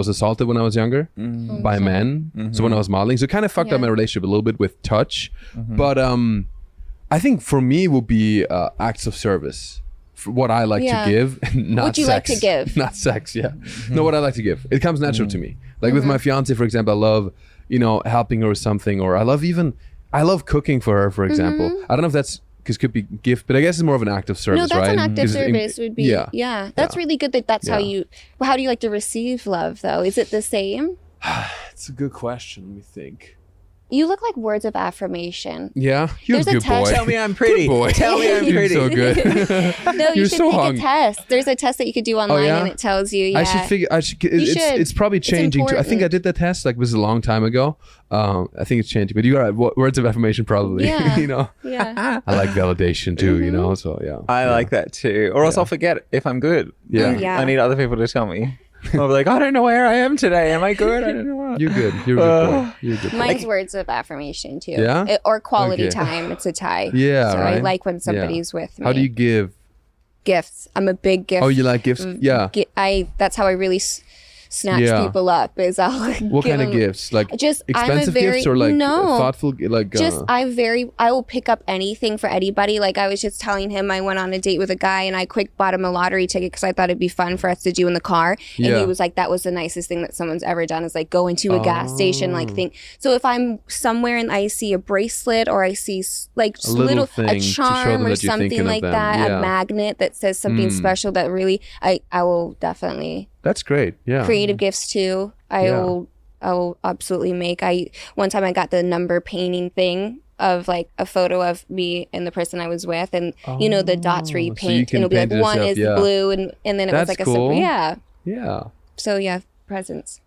Speaker 4: assaulted when I was younger by men. So when I was modeling, so it kind of fucked up my relationship a little bit with touch. But I think for me it would be acts of service. For what I like to give, not
Speaker 3: what you
Speaker 4: sex.
Speaker 3: like to give,
Speaker 4: not sex. Yeah, no, what I like to give. It comes natural to me. Like with my fiance, for example, I love helping her with something, or I love cooking for her, for example. I don't know if that's because it could be gift, but I guess it's more of an act of service,
Speaker 3: No, that's
Speaker 4: right?
Speaker 3: an act of
Speaker 4: 'Cause
Speaker 3: service would be, yeah. That's really good that that's how you, well, how do you like to receive love though? Is it the same?
Speaker 4: It's a good question. Let me think.
Speaker 3: You look like words of affirmation.
Speaker 4: Yeah, you're
Speaker 3: There's
Speaker 4: a
Speaker 3: a
Speaker 4: good
Speaker 3: test.
Speaker 4: boy.
Speaker 2: Tell me I'm pretty.
Speaker 4: Good boy.
Speaker 2: Tell me I'm
Speaker 4: You're
Speaker 2: pretty.
Speaker 4: so good.
Speaker 3: No, you
Speaker 4: You're
Speaker 3: should
Speaker 4: so
Speaker 3: take
Speaker 4: hung.
Speaker 3: a test. There's a test that you could do online
Speaker 4: yeah?
Speaker 3: and it tells you,
Speaker 4: I should figure. It's probably changing too. I think I did that test. Like, this is a long time ago. I think it's changing. But you got words of affirmation, probably.
Speaker 3: Yeah.
Speaker 4: You know.
Speaker 3: Yeah.
Speaker 4: I like validation too. You know. So yeah.
Speaker 2: I like that too. Or else I'll forget if I'm good.
Speaker 4: Yeah.
Speaker 3: Yeah.
Speaker 2: I need other people to tell me. I'll be like, I don't know where I am today. Am I good? I don't know what.
Speaker 4: You're good. You're a good boy. You're a good boy.
Speaker 3: Mine's words of affirmation too.
Speaker 4: Yeah?
Speaker 3: Or quality
Speaker 4: Okay.
Speaker 3: time. It's a tie.
Speaker 4: Yeah,
Speaker 3: So I
Speaker 4: right?
Speaker 3: like when somebody's with me.
Speaker 4: How do you give?
Speaker 3: Gifts. I'm a big gift.
Speaker 4: Oh, you like gifts? Yeah.
Speaker 3: That's how I really snatch
Speaker 4: Yeah.
Speaker 3: people up. Is I'll
Speaker 4: What
Speaker 3: give
Speaker 4: kind of
Speaker 3: them-
Speaker 4: gifts? Like
Speaker 3: Just I'm a
Speaker 4: expensive
Speaker 3: very
Speaker 4: gifts or like
Speaker 3: no.
Speaker 4: thoughtful? Like
Speaker 3: Just I will pick up anything for anybody. Like I was just telling him, I went on a date with a guy and I quick bought him a lottery ticket because I thought it'd be fun for us to do in the car. And
Speaker 4: Yeah.
Speaker 3: he was like, that was the nicest thing that someone's ever done, is like go into a gas station, like think. So if I'm somewhere and I see a bracelet or I see like
Speaker 4: A little thing
Speaker 3: a
Speaker 4: to show
Speaker 3: charm
Speaker 4: them
Speaker 3: or
Speaker 4: that you're thinking
Speaker 3: something
Speaker 4: of
Speaker 3: like
Speaker 4: them.
Speaker 3: that,
Speaker 4: Yeah.
Speaker 3: a magnet that says something special that really I will definitely.
Speaker 4: That's great. Yeah.
Speaker 3: Creative gifts too. I will absolutely make. One time I got the number painting thing of like a photo of me and the person I was with, and you know the dots where you
Speaker 4: so you
Speaker 3: paint,
Speaker 4: can
Speaker 3: and it'll be like
Speaker 4: paint it
Speaker 3: one
Speaker 4: yourself,
Speaker 3: is
Speaker 4: yeah.
Speaker 3: blue, and then it
Speaker 4: That's
Speaker 3: was like
Speaker 4: cool.
Speaker 3: a separate,
Speaker 4: Yeah.
Speaker 3: So yeah, presents.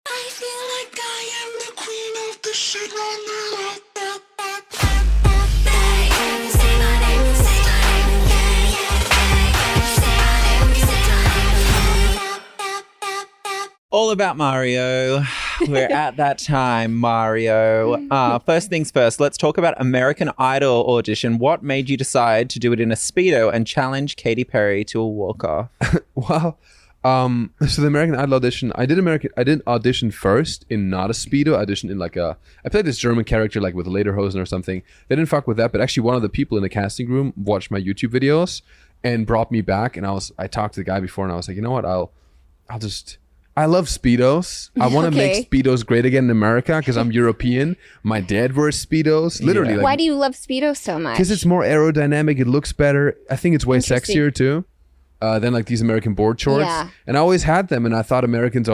Speaker 1: I feel like I am the queen of the shit right now. Say my name, say my name, yeah, yeah. Say my name, say my name.
Speaker 2: All about Mario. We're at that time, Mario. First things first, let's talk about American Idol audition. What made you decide to do it in a Speedo and challenge Katy Perry to a walk-off?
Speaker 4: Wow. So the American Idol audition, I did audition first in not a Speedo. I auditioned in like I played this German character like with a lederhosen or something. They didn't fuck with that, but actually one of the people in the casting room watched my YouTube videos and brought me back. And I talked to the guy before and I was like, you know what? I love Speedos. I want to
Speaker 3: Okay.
Speaker 4: make Speedos great again in America because I'm European. My dad wears Speedos. Literally.
Speaker 2: Yeah.
Speaker 3: Why do you love Speedos so much?
Speaker 4: Because it's more aerodynamic. It looks better. I think it's way
Speaker 3: Interesting.
Speaker 4: sexier too than like these American board shorts.
Speaker 3: Yeah.
Speaker 4: And I always had them. And I thought it's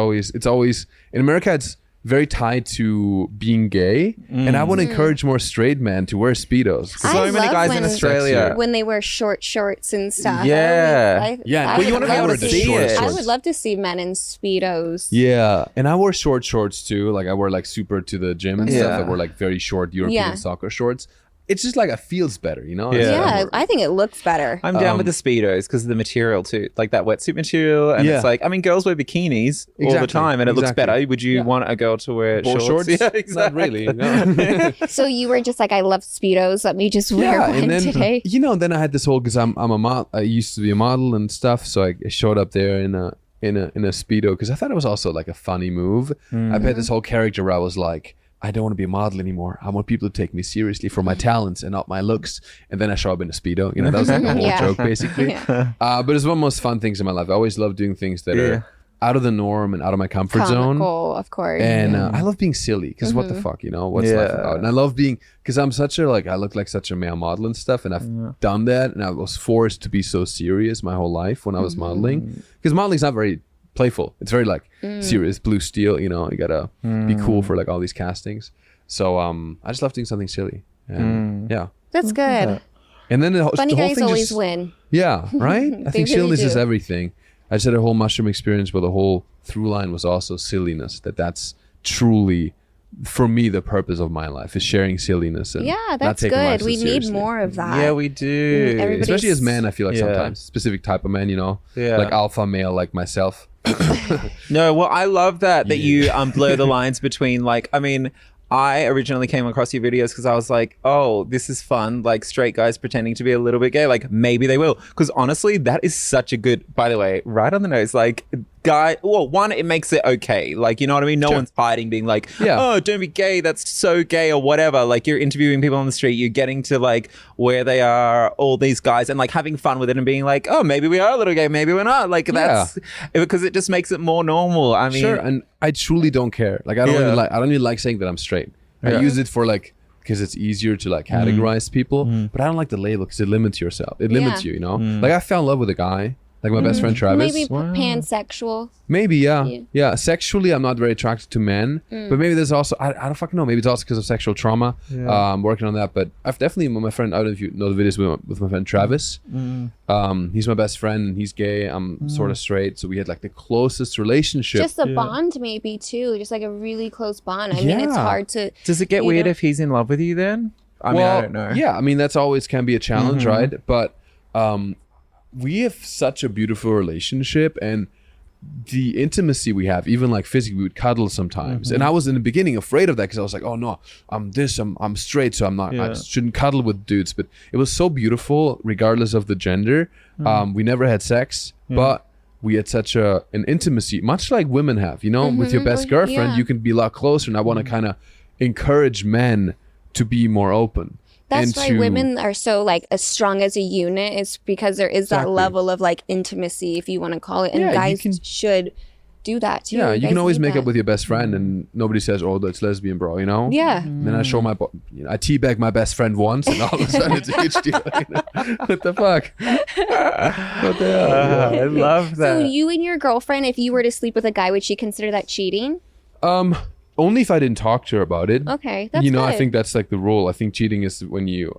Speaker 4: always in America, it's very tied to being gay. And I want to encourage more straight men to wear Speedos.
Speaker 3: I
Speaker 2: So many
Speaker 3: love
Speaker 2: guys in
Speaker 3: when-
Speaker 2: Australia.
Speaker 3: when they wear short shorts and stuff.
Speaker 2: Yeah.
Speaker 4: Yeah,
Speaker 3: I
Speaker 4: well,
Speaker 3: would
Speaker 4: you wanna be
Speaker 3: love
Speaker 4: able to
Speaker 3: see
Speaker 4: see it.
Speaker 3: I would love to see men in Speedos.
Speaker 4: Yeah, and I wear short shorts too. Like I wear like super to the gym and
Speaker 2: Yeah.
Speaker 4: stuff. I wear like very short European
Speaker 3: Yeah.
Speaker 4: soccer shorts. It's just like it feels better, you know?
Speaker 2: Yeah.
Speaker 3: Yeah, I think it looks better.
Speaker 2: I'm down with the Speedos because of the material too, like that wetsuit material. And
Speaker 4: Yeah.
Speaker 2: it's like, I mean, girls wear bikinis all the
Speaker 4: Exactly,
Speaker 2: time and it looks
Speaker 4: exactly.
Speaker 2: better. Would you want a girl to wear
Speaker 4: Board
Speaker 2: shorts?
Speaker 4: shorts?
Speaker 2: Yeah, exactly.
Speaker 4: Not really. No.
Speaker 3: So you were just like, I love Speedos. Let me just wear
Speaker 4: Yeah,
Speaker 3: one
Speaker 4: and then
Speaker 3: today.
Speaker 4: then I had this whole because I'm a model. I used to be a model and stuff, so I showed up there in a Speedo because I thought it was also like a funny move. I had this whole character where I was like, I don't want to be a model anymore. I want people to take me seriously for my talents and not my looks. And then I show up in a Speedo. You know, that was like the whole
Speaker 3: Yeah.
Speaker 4: joke basically.
Speaker 3: Yeah.
Speaker 4: But it's one of the most fun things in my life. I always love doing things that are out of the norm and out of my comfort zone.
Speaker 3: Comical, of course.
Speaker 4: And I love being silly because what the fuck, you know, what's life
Speaker 2: Yeah.
Speaker 4: about? And I love being, because I'm such a, like, I look like such a male model and stuff. And I've done that. And I was forced to be so serious my whole life when I was modeling. Because modeling's not very playful. It's very like serious, blue steel, you know, you gotta be cool for like all these castings. So I just love doing something silly. And yeah.
Speaker 3: That's good.
Speaker 4: And then
Speaker 3: Funny
Speaker 4: the whole
Speaker 3: guys
Speaker 4: thing
Speaker 3: always
Speaker 4: just,
Speaker 3: win.
Speaker 4: yeah, right? I think
Speaker 3: really
Speaker 4: silliness is
Speaker 3: do.
Speaker 4: everything. I just had a whole mushroom experience where the whole through line was also silliness. That's truly, for me, the purpose of my life is sharing silliness and
Speaker 3: Yeah,
Speaker 4: not
Speaker 3: that's
Speaker 4: taking life
Speaker 3: good.
Speaker 4: so
Speaker 3: We need
Speaker 4: seriously.
Speaker 3: more of that.
Speaker 2: Yeah, we do.
Speaker 3: everybody-
Speaker 4: Especially as men, I feel like
Speaker 2: Yeah.
Speaker 4: sometimes specific type of men, you know,
Speaker 2: Yeah.
Speaker 4: like alpha male, like myself.
Speaker 2: No, well, I love that you blur the lines between like, I mean, I originally came across your videos because I was like, oh, this is fun. Like straight guys pretending to be a little bit gay. Like maybe they will. Because honestly, that is such a good, by the way, right on the nose. Like guy, well, one, it makes it okay. Like, you know what I mean? No one's hiding, being like, oh, don't be gay. That's so gay or whatever. Like, you're interviewing people on the street. You're getting to like where they are, all these guys, and like having fun with it and being like, oh, maybe we are a little gay. Maybe we're not. Like, that's because it just makes it more normal. I mean,
Speaker 4: and I truly don't care. Like, I don't really like saying that I'm straight. I use it for like, because it's easier to like categorize people, but I don't like the label because it limits yourself. It limits you, you know? Like, I fell in love with a guy, like my best friend Travis.
Speaker 3: Maybe pansexual.
Speaker 4: Maybe, yeah. Sexually, I'm not very attracted to men, but maybe there's also, I don't fucking know, maybe it's also because of sexual trauma. I'm working on that, but I've definitely, my friend, I don't know if you know the videos with my friend Travis. He's my best friend, and he's gay. I'm sort of straight, so we had like the closest relationship.
Speaker 3: Just a bond, maybe, too. Just like a really close bond. I mean, it's hard to...
Speaker 2: Does it get weird if he's in love with you then? I mean, I don't know.
Speaker 4: Yeah, I mean, that's always can be a challenge, right? But we have such a beautiful relationship, and the intimacy we have, even like physically, we would cuddle sometimes. And I was in the beginning afraid of that because I was like, oh no, I'm straight, so I'm not, I shouldn't cuddle with dudes. But it was so beautiful, regardless of the gender. We never had sex, but we had such an intimacy, much like women have, you know, with your best girlfriend, you can be a lot closer. And I want to kind of encourage men to be more open.
Speaker 3: That's why women are so like as strong as a unit. It's because there is that level of like intimacy, if you want to call it, and guys should do that too.
Speaker 4: Yeah, you can always make up with your best friend, and nobody says, "Oh, that's lesbian, bro." You know?
Speaker 3: Yeah.
Speaker 4: And then I show I teabag my best friend once, and all of a sudden it's a huge deal. You know? What the fuck? What the hell?
Speaker 2: I love that.
Speaker 3: So you and your girlfriend, if you were to sleep with a guy, would she consider that cheating?
Speaker 4: Only if I didn't talk to her about it.
Speaker 3: Okay, that's
Speaker 4: you know,
Speaker 3: good.
Speaker 4: I think that's like the rule. I think cheating is when you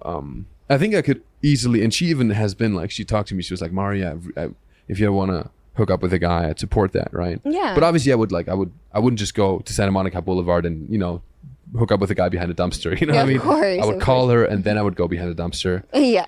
Speaker 4: I think I could easily, and she even has been like, she talked to me, she was like, Mario, if you want to hook up with a guy, I'd support that, right?
Speaker 3: Yeah.
Speaker 4: But obviously I wouldn't just go to Santa Monica Boulevard and, you know, hook up with a guy behind a dumpster. You know what I mean?
Speaker 3: Of course,
Speaker 4: I would call her, and then I would go behind a dumpster.
Speaker 3: Yeah.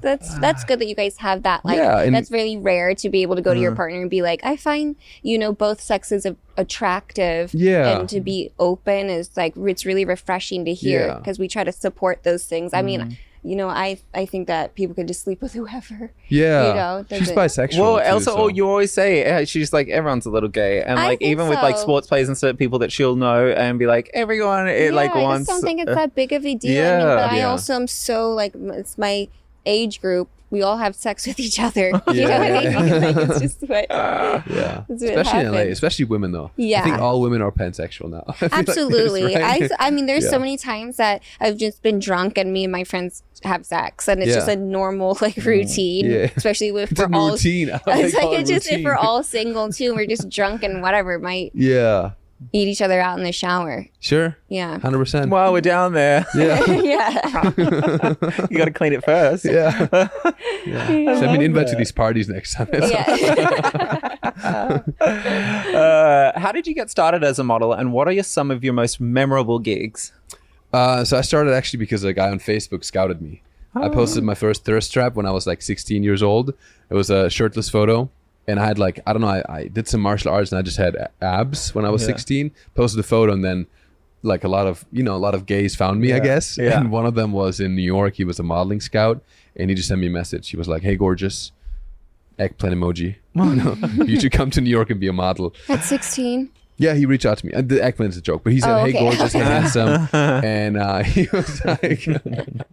Speaker 3: That's good that you guys have that. Like, that's really rare to be able to go to your partner and be like, I find, you know, both sexes attractive.
Speaker 4: Yeah.
Speaker 3: And to be open is like, it's really refreshing to hear because we try to support those things. I mean, you know, I think that people could just sleep with whoever.
Speaker 4: Yeah.
Speaker 3: You know,
Speaker 4: she's bisexual.
Speaker 2: Well,
Speaker 4: too,
Speaker 2: Elsa,
Speaker 4: so.
Speaker 2: you always say she's like, everyone's a little gay, and
Speaker 3: I
Speaker 2: like
Speaker 3: think
Speaker 2: even with like
Speaker 3: so.
Speaker 2: sports players and certain people that she'll know and be like, everyone like
Speaker 3: I
Speaker 2: wants.
Speaker 3: just don't think it's that big of a deal. I mean, but I also am so like, it's my age group. We all have sex with each other. You know what I mean? Like, it's just what,
Speaker 4: especially in LA, especially women though.
Speaker 3: Yeah.
Speaker 4: I think all women are pansexual now. I feel like
Speaker 3: Absolutely.
Speaker 4: this, right?
Speaker 3: I mean, there's so many times that I've just been drunk and me and my friends have sex, and it's just a normal like routine. Especially if
Speaker 4: It's
Speaker 3: we're
Speaker 4: a
Speaker 3: all
Speaker 4: routine.
Speaker 3: It's like it's just if we're all single too, and we're just drunk and whatever, might eat each other out in the shower.
Speaker 4: Sure.
Speaker 3: Yeah.
Speaker 4: 100%.
Speaker 2: While we're down there,
Speaker 3: Yeah.
Speaker 2: you got to clean it first.
Speaker 4: Yeah. Send me an invite to these parties next time.
Speaker 2: How did you get started as a model, and what are some of your most memorable gigs?
Speaker 4: So I started actually because a guy on Facebook scouted me. I posted my first thirst trap when I was like 16 years old. It was a shirtless photo. And I had like, I don't know, I did some martial arts and I just had abs when I was 16. Posted a photo, and then like a lot of gays found me, I guess.
Speaker 2: Yeah.
Speaker 4: And one of them was in New York. He was a modeling scout, and he just sent me a message. He was like, hey, gorgeous. Eggplant emoji. You should come to New York and be a model.
Speaker 3: At 16.
Speaker 4: Yeah, he reached out to me. The eggplant is a joke, but he said, hey, gorgeous, hey, handsome. And he was like...
Speaker 3: I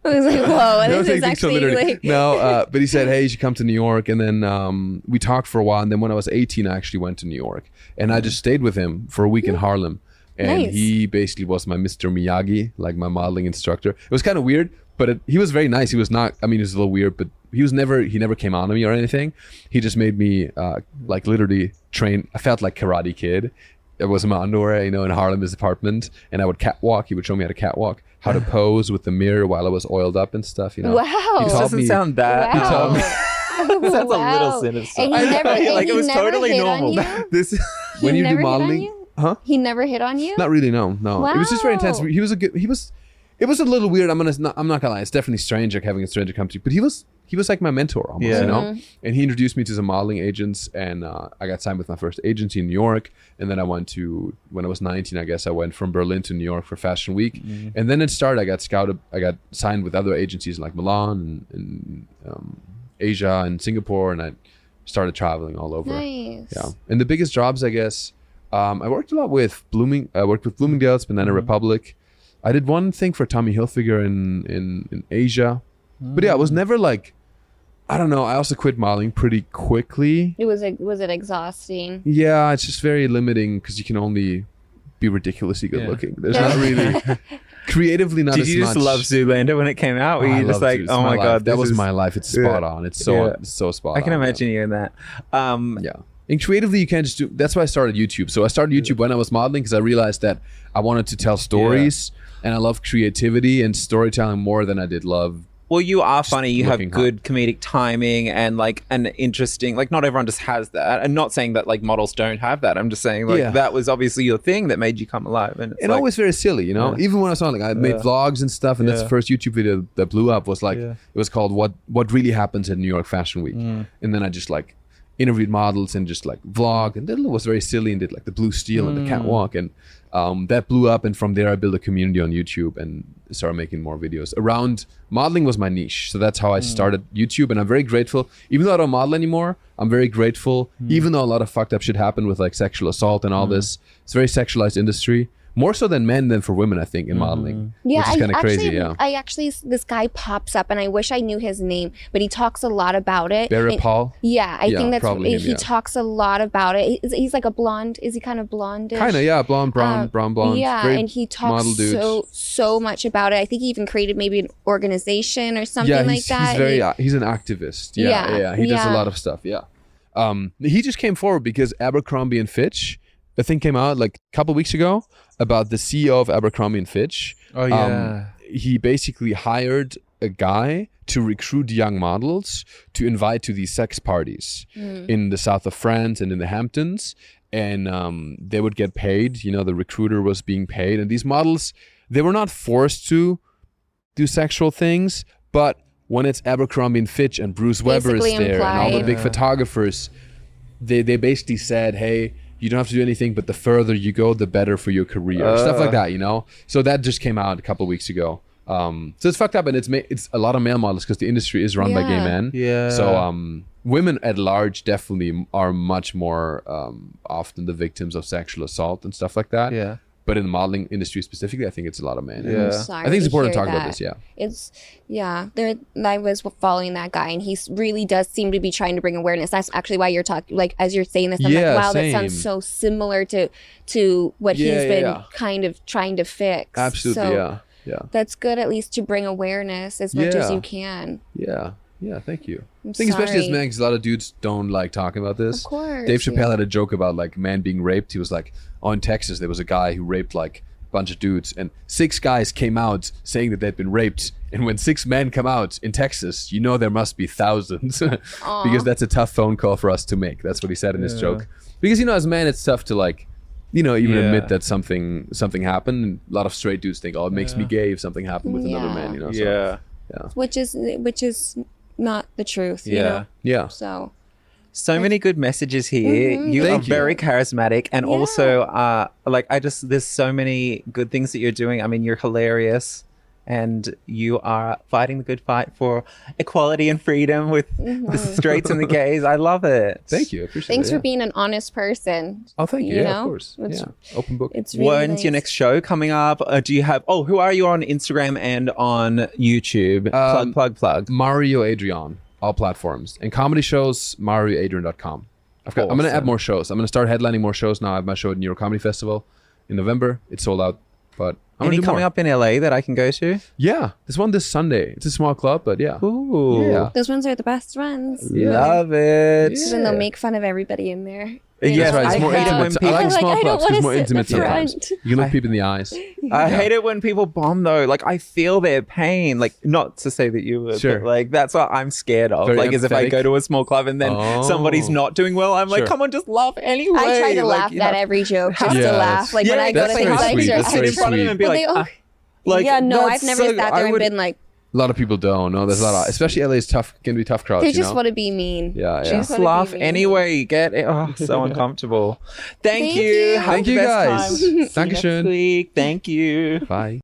Speaker 3: was like, whoa,
Speaker 4: Don't
Speaker 3: this
Speaker 4: take
Speaker 3: is
Speaker 4: things so
Speaker 3: actually
Speaker 4: literally.
Speaker 3: like...
Speaker 4: No, but he said, hey, you should come to New York. And then we talked for a while. And then when I was 18, I actually went to New York. And I just stayed with him for a week in Harlem. And he basically was my Mr. Miyagi, like my modeling instructor. It was kind of weird, but he was very nice. He was not, I mean, he was a little weird, but he never came on to me or anything. He just made me like literally train. I felt like Karate Kid. It was in my underwear, you know, in Harlem, his apartment, and I would catwalk. He would show me how to catwalk, how to pose with the mirror while I was oiled up and stuff, you know.
Speaker 3: Wow.
Speaker 2: It doesn't sound bad.
Speaker 3: Wow.
Speaker 2: It sounds a little sinister.
Speaker 3: And he never,
Speaker 2: Like it was totally normal.
Speaker 4: This
Speaker 3: He
Speaker 4: when you
Speaker 3: never
Speaker 4: do
Speaker 3: hit on
Speaker 4: modeling,
Speaker 3: you?
Speaker 4: huh?
Speaker 3: He never hit on you?
Speaker 4: Not really, no. It was just very intense.
Speaker 3: Wow.
Speaker 4: It was a little weird. I'm not gonna lie. It's definitely strange, like having a stranger come to you. But he was like my mentor almost, you know. And he introduced me to some modeling agents, and I got signed with my first agency in New York. And then I went to, when I was 19, I guess I went from Berlin to New York for Fashion Week. And then it started. I got scouted. I got signed with other agencies like Milan and Asia and Singapore, and I started traveling all over.
Speaker 3: Nice.
Speaker 4: Yeah. And the biggest jobs, I guess, I worked a lot with Bloomingdale's, Banana Republic. I did one thing for Tommy Hilfiger in Asia. But yeah, it was never like, I don't know. I also quit modeling pretty quickly.
Speaker 3: Was it exhausting?
Speaker 4: Yeah, it's just very limiting because you can only be ridiculously good looking. There's not really creatively not
Speaker 2: Did
Speaker 4: as
Speaker 2: you just
Speaker 4: much.
Speaker 2: love Zoolander when it came out? Were
Speaker 4: I
Speaker 2: you just
Speaker 4: loved
Speaker 2: like,
Speaker 4: it. It's
Speaker 2: oh my
Speaker 4: life.
Speaker 2: god,
Speaker 4: that
Speaker 2: this
Speaker 4: was
Speaker 2: is-
Speaker 4: my life. It's spot on. It's so spot on.
Speaker 2: I can imagine you in that.
Speaker 4: Yeah. And creatively, you can't just do. That's why I started YouTube. So I started YouTube when I was modeling because I realized that I wanted to tell stories, and I love creativity and storytelling more than I did love.
Speaker 2: Well, you are funny. You have
Speaker 4: looking
Speaker 2: good comedic timing and like an interesting. Like, not everyone just has that. And not saying that like models don't have that. I'm just saying like that was obviously your thing that made you come alive. And it's
Speaker 4: And
Speaker 2: like,
Speaker 4: always very silly, you know. Even when I was on, like, I made vlogs and stuff, and that's the first YouTube video that blew up. Was like it was called "What Really Happens at New York Fashion Week," and then I just like interviewed models and just like vlog, and then it was very silly and did like the blue steel and the catwalk, and that blew up. And from there, I built a community on YouTube and started making more videos around modeling. Was my niche, so that's how I started YouTube. And I'm very grateful, even though I don't model anymore. I'm very grateful, even though a lot of fucked up shit happened with like sexual assault and all this. It's a very sexualized industry. More so than men than for women, I think, in modeling.
Speaker 3: Yeah,
Speaker 4: which is kind of crazy. Yeah.
Speaker 3: I actually, this guy pops up, and I wish I knew his name, but he talks a lot about it.
Speaker 4: Barrett
Speaker 3: And-
Speaker 4: Paul.
Speaker 3: Yeah, I think that's
Speaker 4: probably him,
Speaker 3: he talks a lot about it. He's like a blonde. Is he kind of blondish?
Speaker 4: Kind of, yeah, blonde, brown, blonde.
Speaker 3: Yeah,
Speaker 4: Very
Speaker 3: and he talks
Speaker 4: model dude.
Speaker 3: so much about it. I think he even created maybe an organization or something
Speaker 4: Yeah,
Speaker 3: like that.
Speaker 4: he's an activist. Yeah. He does a lot of stuff. Yeah. He just came forward because Abercrombie and Fitch, the thing came out like a couple weeks ago about the CEO of Abercrombie and Fitch.
Speaker 2: Oh yeah.
Speaker 4: He basically hired a guy to recruit young models to invite to these sex parties in the south of France and in the Hamptons. And they would get paid. You know, the recruiter was being paid. And these models, they were not forced to do sexual things, but when it's Abercrombie and Fitch and Bruce Weber is
Speaker 3: Basically
Speaker 4: there and all the
Speaker 3: implied.
Speaker 4: big photographers, they basically said, hey, you don't have to do anything, but the further you go, the better for your career. Stuff like that, you know? So that just came out a couple of weeks ago. So it's fucked up, and it's a lot of male models because the industry is run by gay
Speaker 3: Yeah.
Speaker 4: men.
Speaker 2: Yeah.
Speaker 4: So women at large definitely are much more often the victims of sexual assault and stuff like that.
Speaker 2: Yeah.
Speaker 4: But in the modeling industry specifically, I think it's a lot of men.
Speaker 2: Yeah.
Speaker 3: I'm sorry
Speaker 4: I think it's important to
Speaker 3: hear
Speaker 4: talk about
Speaker 3: that.
Speaker 4: this, yeah.
Speaker 3: It's I was following that guy, and he really does seem to be trying to bring awareness. That's actually why you're talking, like, as you're saying this, I'm
Speaker 4: Yeah,
Speaker 3: like, wow,
Speaker 4: same.
Speaker 3: that sounds so similar to what he's been kind of trying to fix.
Speaker 4: Absolutely,
Speaker 3: So
Speaker 4: yeah.
Speaker 3: that's good, at least, to bring awareness as much as
Speaker 4: Yeah.
Speaker 3: you can.
Speaker 4: Yeah, thank you.
Speaker 3: I'm
Speaker 4: I think especially as
Speaker 3: sorry.
Speaker 4: men, because a lot of dudes don't like talking about this.
Speaker 3: Of course,
Speaker 4: Dave Chappelle
Speaker 3: yeah.
Speaker 4: had a joke about like men being raped. He was like, oh, in Texas, there was a guy who raped like a bunch of dudes, and 6 guys came out saying that they'd been raped. And when 6 men come out in Texas, you know there must be thousands because that's a tough phone call for us to make. That's what he said in his joke. Because, you know, as men, it's tough to like, you know, even admit that something happened. And a lot of straight dudes think, oh, it makes me gay if something happened with another man, you know? So,
Speaker 3: Which is not the truth. You know?
Speaker 4: yeah.
Speaker 3: So
Speaker 2: many good messages here. You are
Speaker 4: Thank you.
Speaker 2: very charismatic, and also, there's so many good things that you're doing. I mean, you're hilarious, and you are fighting the good fight for equality and freedom with the straights and the gays. I love it.
Speaker 4: Thank you. I appreciate
Speaker 3: thanks
Speaker 4: it.
Speaker 3: for being an honest person.
Speaker 4: Oh, thank you.
Speaker 3: you
Speaker 4: Yeah,
Speaker 3: know?
Speaker 4: of course.
Speaker 3: It's-
Speaker 4: Yeah. Open book.
Speaker 3: It's really
Speaker 2: When's your
Speaker 3: nice.
Speaker 2: next show coming up? Do you have? Oh, who are you on Instagram and on YouTube? Plug.
Speaker 4: Mario Adrion, all platforms. And comedy shows, marioadrion.com. I'm going to add more shows. I'm going to start headlining more shows now. I have my show at New York Comedy Festival in November. It's sold out, but I'm
Speaker 2: Any
Speaker 4: going to do
Speaker 2: coming
Speaker 4: more.
Speaker 2: up in LA that I can go to?
Speaker 4: Yeah, there's one this Sunday. It's a small club, but yeah.
Speaker 2: Ooh,
Speaker 4: Yeah.
Speaker 3: Those ones are the best ones.
Speaker 2: love it.
Speaker 4: Yeah.
Speaker 3: And they'll make fun of everybody in there.
Speaker 2: Yes,
Speaker 4: That's right. It's
Speaker 2: I
Speaker 4: more
Speaker 2: hate it when
Speaker 4: intimate.
Speaker 2: people.
Speaker 4: I like
Speaker 3: Like,
Speaker 4: small
Speaker 3: I don't
Speaker 4: clubs because
Speaker 3: wanna
Speaker 4: it's more
Speaker 3: sit in
Speaker 4: intimate
Speaker 3: the front.
Speaker 4: sometimes. You can look people in the eyes.
Speaker 2: I hate it when people bomb though. Like I feel their pain. Like not to say that you would,
Speaker 4: Sure.
Speaker 2: but like that's what I'm scared of.
Speaker 4: Very
Speaker 2: like is if I
Speaker 4: empathetic.
Speaker 2: go to a small club and then somebody's not doing well, I'm like,
Speaker 4: Sure.
Speaker 2: come on, just laugh anyway.
Speaker 3: I try to
Speaker 2: Like,
Speaker 3: laugh
Speaker 2: you
Speaker 3: at
Speaker 2: have-
Speaker 3: every joke just
Speaker 4: Yeah,
Speaker 3: to laugh.
Speaker 4: that's-
Speaker 3: Like when I go
Speaker 4: that's
Speaker 3: to
Speaker 4: very
Speaker 3: things like
Speaker 4: sweet. That's
Speaker 2: sit
Speaker 4: very
Speaker 2: in front of them
Speaker 4: sweet.
Speaker 2: and be
Speaker 3: But
Speaker 2: like,
Speaker 3: they-
Speaker 2: "Ah." Like,
Speaker 3: yeah, no,
Speaker 2: that's
Speaker 3: I've never
Speaker 2: so-
Speaker 3: sat
Speaker 2: I
Speaker 3: there and
Speaker 2: would-
Speaker 3: been like,
Speaker 4: A lot of people don't. No, there's a lot of, especially LA is tough, can be tough crowds,
Speaker 3: they
Speaker 4: you
Speaker 3: just
Speaker 4: know?
Speaker 3: want to be mean.
Speaker 4: Yeah, yeah.
Speaker 3: Just
Speaker 2: Just
Speaker 3: wanna be
Speaker 2: laugh
Speaker 3: mean.
Speaker 2: anyway. Get it. Oh, so uncomfortable. Thank
Speaker 3: Thank
Speaker 2: you.
Speaker 3: you.
Speaker 2: Have
Speaker 4: Thank
Speaker 2: the
Speaker 4: you,
Speaker 2: best
Speaker 4: guys.
Speaker 2: time. See you
Speaker 4: Dankeschön.
Speaker 2: next week. Thank you.
Speaker 4: Bye.